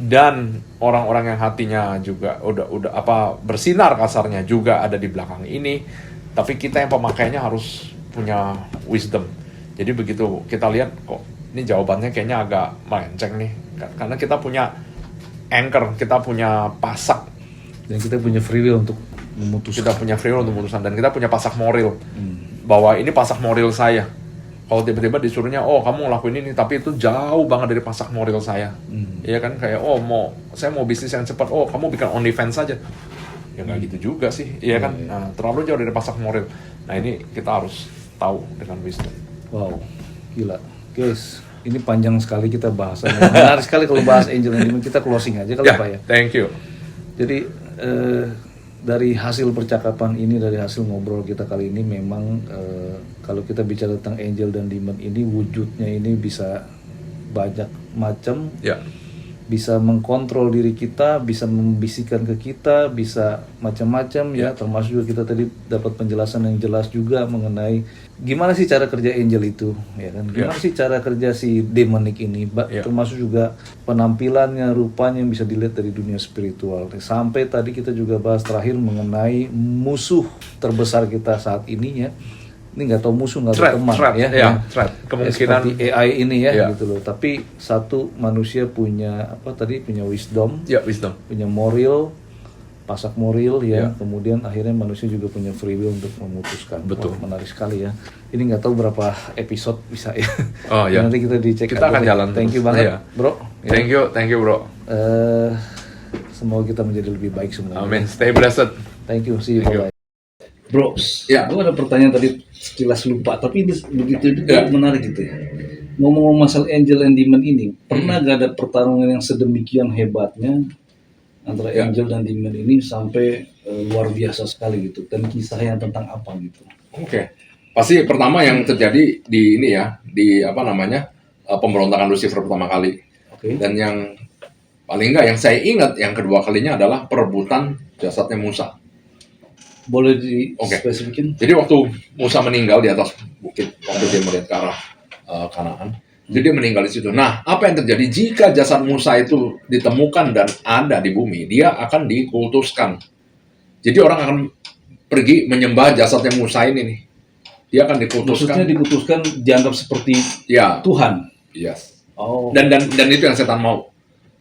dan orang-orang yang hatinya juga udah bersinar kasarnya juga ada di belakang ini. Tapi kita yang pemakainya harus punya wisdom. Jadi begitu kita lihat kok ini jawabannya kayaknya agak melenceng nih, karena kita punya anchor, kita punya pasak, dan kita punya free will untuk memutuskan. Kita punya free will untuk memutuskan, dan kita punya pasak moral bahwa ini pasak moral saya. Kalau tiba-tiba disuruhnya, oh kamu ngelakuin ini, tapi itu jauh banget dari pasak moral saya. Iya kan, kayak saya mau bisnis yang cepat, oh kamu bikin OnlyFans saja. Ya nggak gitu juga sih, iya kan. Nah, terlalu jauh dari pasak moral. Nah ini kita harus tahu dengan wisdom. Wow, gila. Guys, ini panjang sekali kita bahasannya. Menarik sekali kalau bahas angel and demon. Kita closing aja kali Pak ya. Thank you. Jadi dari hasil percakapan ini, dari hasil ngobrol kita kali ini, memang kalau kita bicara tentang angel dan demon ini, wujudnya ini bisa banyak macam. Ya. Bisa mengkontrol diri kita, bisa membisikkan ke kita, bisa macam-macam ya. Termasuk juga kita tadi dapat penjelasan yang jelas juga mengenai gimana sih cara kerja angel itu, ya kan? Gimana sih cara kerja si demonic ini, termasuk juga penampilannya, rupanya yang bisa dilihat dari dunia spiritual. Sampai tadi kita juga bahas terakhir mengenai musuh terbesar kita saat ini ya. Ini nggak tahu musuh, nggak tahu teman threat. Kemungkinan seperti AI ini ya, gitu loh. Tapi satu, manusia punya punya wisdom, punya moral, pasak moral ya. Kemudian akhirnya manusia juga punya free will untuk memutuskan. Betul. Wah, menarik sekali ya. Ini nggak tahu berapa episode bisa ya. Oh ya. Nanti kita dicek. Kita akan jalan. Thank you banget, bro. Ya. Thank you bro. Semoga kita menjadi lebih baik semuanya. Amin. Stay blessed. Thank you. See you. Bye. Bro, gue ada pertanyaan tadi sekilas lupa, tapi ini begitu juga menarik gitu ya. Ngomong-ngomong masalah angel and demon ini, pernah gak ada pertarungan yang sedemikian hebatnya antara angel dan demon ini sampai luar biasa sekali gitu, dan kisahnya tentang apa gitu? Oke. Pasti pertama yang terjadi di ini ya, di pemberontakan Lucifer pertama kali. Dan yang paling enggak yang saya ingat yang kedua kalinya adalah perebutan jasadnya Musa. Boleh dispesifikin? Jadi waktu Musa meninggal di atas bukit, waktu dia melihat ke arah Kanaan, jadi dia meninggal di situ. Nah, apa yang terjadi jika jasad Musa itu ditemukan dan ada di bumi? Dia akan dikultuskan. Jadi orang akan pergi menyembah jasadnya Musa ini nih. Dia akan dikultuskan. Maksudnya dikultuskan, dianggap seperti Tuhan. Yes. Oh. Dan itu yang setan mau.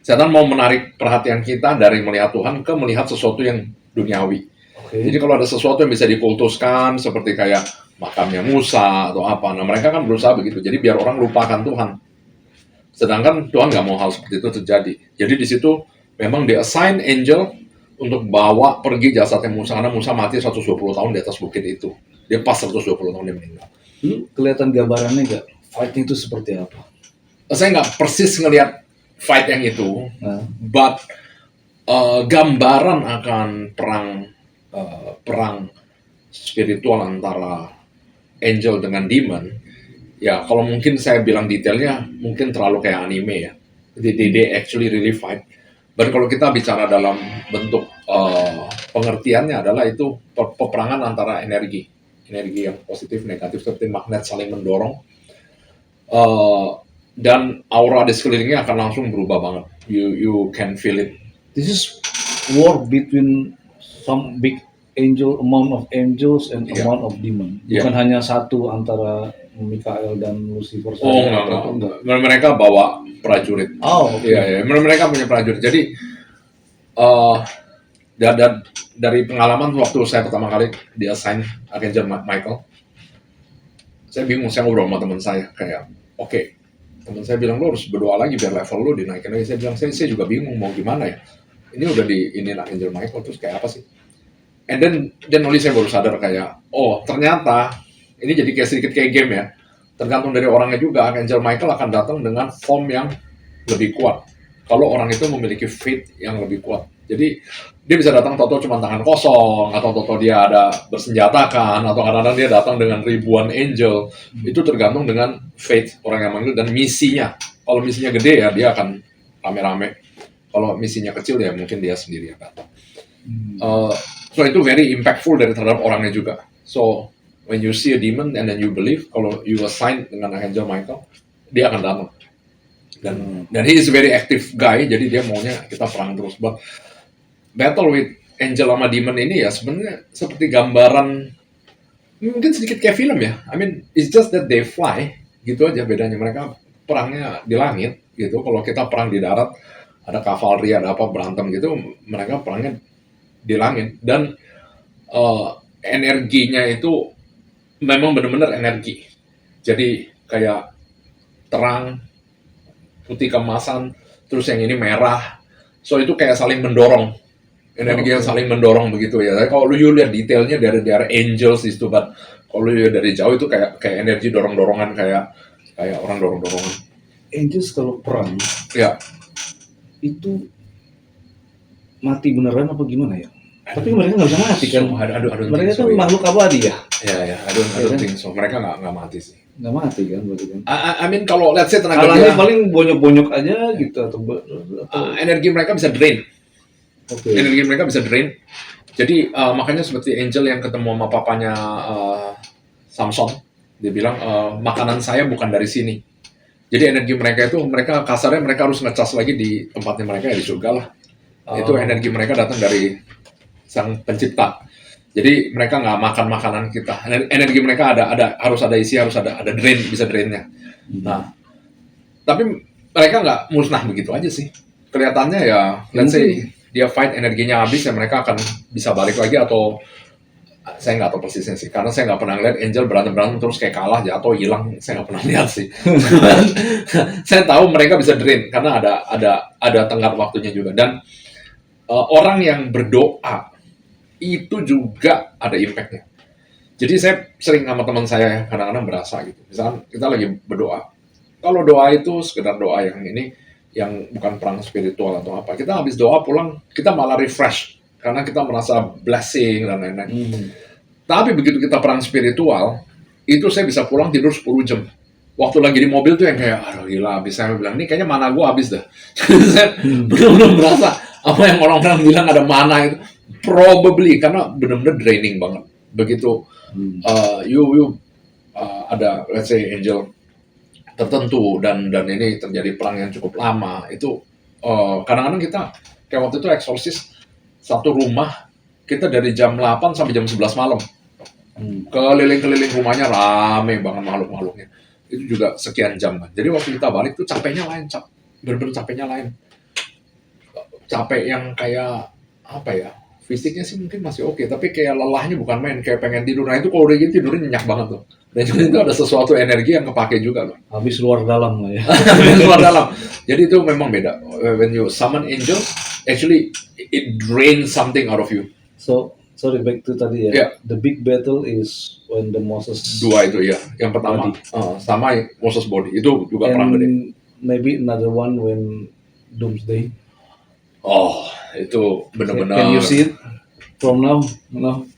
Setan mau menarik perhatian kita dari melihat Tuhan ke melihat sesuatu yang duniawi. Jadi kalau ada sesuatu yang bisa dikultuskan seperti kayak makamnya Musa atau apa, nah mereka kan berusaha begitu. Jadi biar orang lupakan Tuhan. Sedangkan Tuhan nggak mau hal seperti itu terjadi. Jadi di situ memang di-assign angel untuk bawa pergi jasadnya Musa, karena Musa mati 120 tahun di atas bukit itu. Dia pas 120 tahun dia meninggal. Kelihatan gambarannya nggak? Fight itu seperti apa? Saya nggak persis ngelihat fight yang itu, but gambaran akan perang spiritual antara angel dengan demon, ya kalau mungkin saya bilang detailnya mungkin terlalu kayak anime ya. They actually really fight. But kalau kita bicara dalam bentuk pengertiannya adalah itu peperangan antara energi yang positif negatif seperti magnet saling mendorong, dan aura di sekelilingnya akan langsung berubah banget. You can feel it. This is war between some big amount of angels and amount of demon. Bukan hanya satu antara Mikael dan Lucifer saja. Enggak. Mereka bawa prajurit. Iya. Mereka punya prajurit. Jadi dari pengalaman waktu saya pertama kali di-assign Archangel Michael, saya bingung. Saya ngobrol sama teman saya kayak, oke, teman saya bilang, lo harus berdoa lagi biar level lo dinaikin lagi. Saya bilang, saya juga bingung mau gimana ya. Ini udah ini Angel Michael, terus kayak apa sih? And then only saya baru sadar kayak, oh ternyata ini jadi kayak sedikit kayak game ya. Tergantung dari orangnya juga, Angel Michael akan datang dengan form yang lebih kuat. Kalau orang itu memiliki faith yang lebih kuat. Jadi dia bisa datang toto cuma tangan kosong, atau toto dia ada bersenjatakan, atau kadang-kadang dia datang dengan ribuan angel. Itu tergantung dengan faith orang yang manggil dan misinya. Kalau misinya gede ya dia akan rame-rame. Kalau misinya kecil ya mungkin dia sendiri yang datang. So itu very impactful dari terhadap orangnya juga. So when you see a demon and then you believe, kalau you assign dengan Angel Michael, dia akan datang. Dan he is a very active guy, jadi dia maunya kita perang terus. But battle with angel sama demon ini ya sebenarnya seperti gambaran, mungkin sedikit kayak film ya. I mean, it's just that they fly, gitu aja bedanya. Mereka perangnya di langit, gitu. Kalau kita perang di darat, ada cavalry, ada apa berantem gitu, mereka perangnya di langit. Dan energinya itu memang benar-benar energi. Jadi kayak terang, putih keemasan, terus yang ini merah. So itu kayak saling mendorong. Energi yang saling mendorong begitu ya. Tapi kalau lu lihat detailnya dari angels itu, but kalau lu lihat dari jauh itu kayak energi dorong-dorongan, kayak orang dorong-dorongan. Angels kalau perang Ya. itu mati beneran apa gimana ya? Tapi mereka nggak bisa mati kan? Mereka kan makhluk abadi ya? Ya, I don't think so. Mereka nggak mati sih. Nggak mati kan berarti kan? I mean kalau let's say tenaga dia paling bonyok-bonyok aja gitu atau energi mereka bisa drain. Okay. Energi mereka bisa drain. Jadi makanya seperti Angel yang ketemu sama papanya Samson, dia bilang makanan saya bukan dari sini. Jadi energi mereka itu, mereka kasarnya mereka harus ngecas lagi di tempatnya mereka ya di surga lah. Itu energi mereka datang dari sang pencipta. Jadi mereka nggak makan makanan kita. Energi mereka harus ada isi, harus ada drain, bisa drainnya. Nah, tapi mereka nggak musnah begitu aja sih. Kelihatannya ya, let's say dia fight energinya habis ya mereka akan bisa balik lagi, atau saya nggak tahu persisnya sih, karena saya nggak pernah lihat Angel berantem terus kayak kalah jatuh hilang, saya nggak pernah lihat sih. Saya tahu mereka bisa drain karena ada tenggat waktunya juga. Dan orang yang berdoa itu juga ada impactnya. Jadi saya sering sama teman saya kadang-kadang berasa gitu. Misalkan kita lagi berdoa. Kalau doa itu sekedar doa yang ini, yang bukan perang spiritual atau apa. Kita habis doa pulang, kita malah refresh. Karena kita merasa blessing dan lain-lain. Tapi begitu kita perang spiritual, itu saya bisa pulang tidur 10 jam. Waktu lagi di mobil tuh yang kayak, aduh gila habis. Saya bilang, ini kayaknya mana gue habis dah. Saya benar-benar merasa, apa yang orang-orang bilang ada mana itu. Probably, karena benar-benar draining banget. Begitu ada, let's say, angel tertentu dan ini terjadi perang yang cukup lama, itu kadang-kadang kita kayak waktu itu eksorsis satu rumah, kita dari jam 8 sampai jam 11 malam keliling-keliling rumahnya, rame banget makhluk-makhluknya. Itu juga sekian jam kan. Jadi waktu kita balik tuh capeknya lain, bener-bener capeknya lain. Capek yang kayak apa ya, fisiknya sih mungkin masih oke, tapi kayak lelahnya bukan main, kayak pengen tidur. Nah itu kalau udah gitu tidurnya nyenyak banget tuh. Dan itu ada sesuatu energi yang kepake juga loh. Habis luar dalam lah ya. Habis luar dalam. Jadi itu memang beda. When you summon angels, actually it drains something out of you. So, sorry back to tadi ya. Yeah. The big battle is when the Moses. Dua itu ya. Yang pertama sama Moses body itu juga perang gede. Maybe another one when Doomsday. Oh, itu benar-benar. Can you see it from now? No.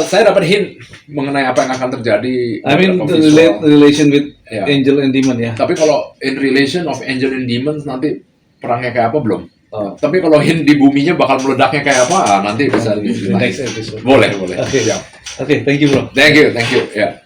Saya dapat hint mengenai apa yang akan terjadi. I mean the relation with angel and demon ya. Tapi kalau in relation of angel and demons nanti perangnya kayak apa belum? Tapi kalau hint di buminya bakal meledaknya kayak apa, nanti bisa di next episode. Boleh. Okay, thank you bro. Thank you, ya.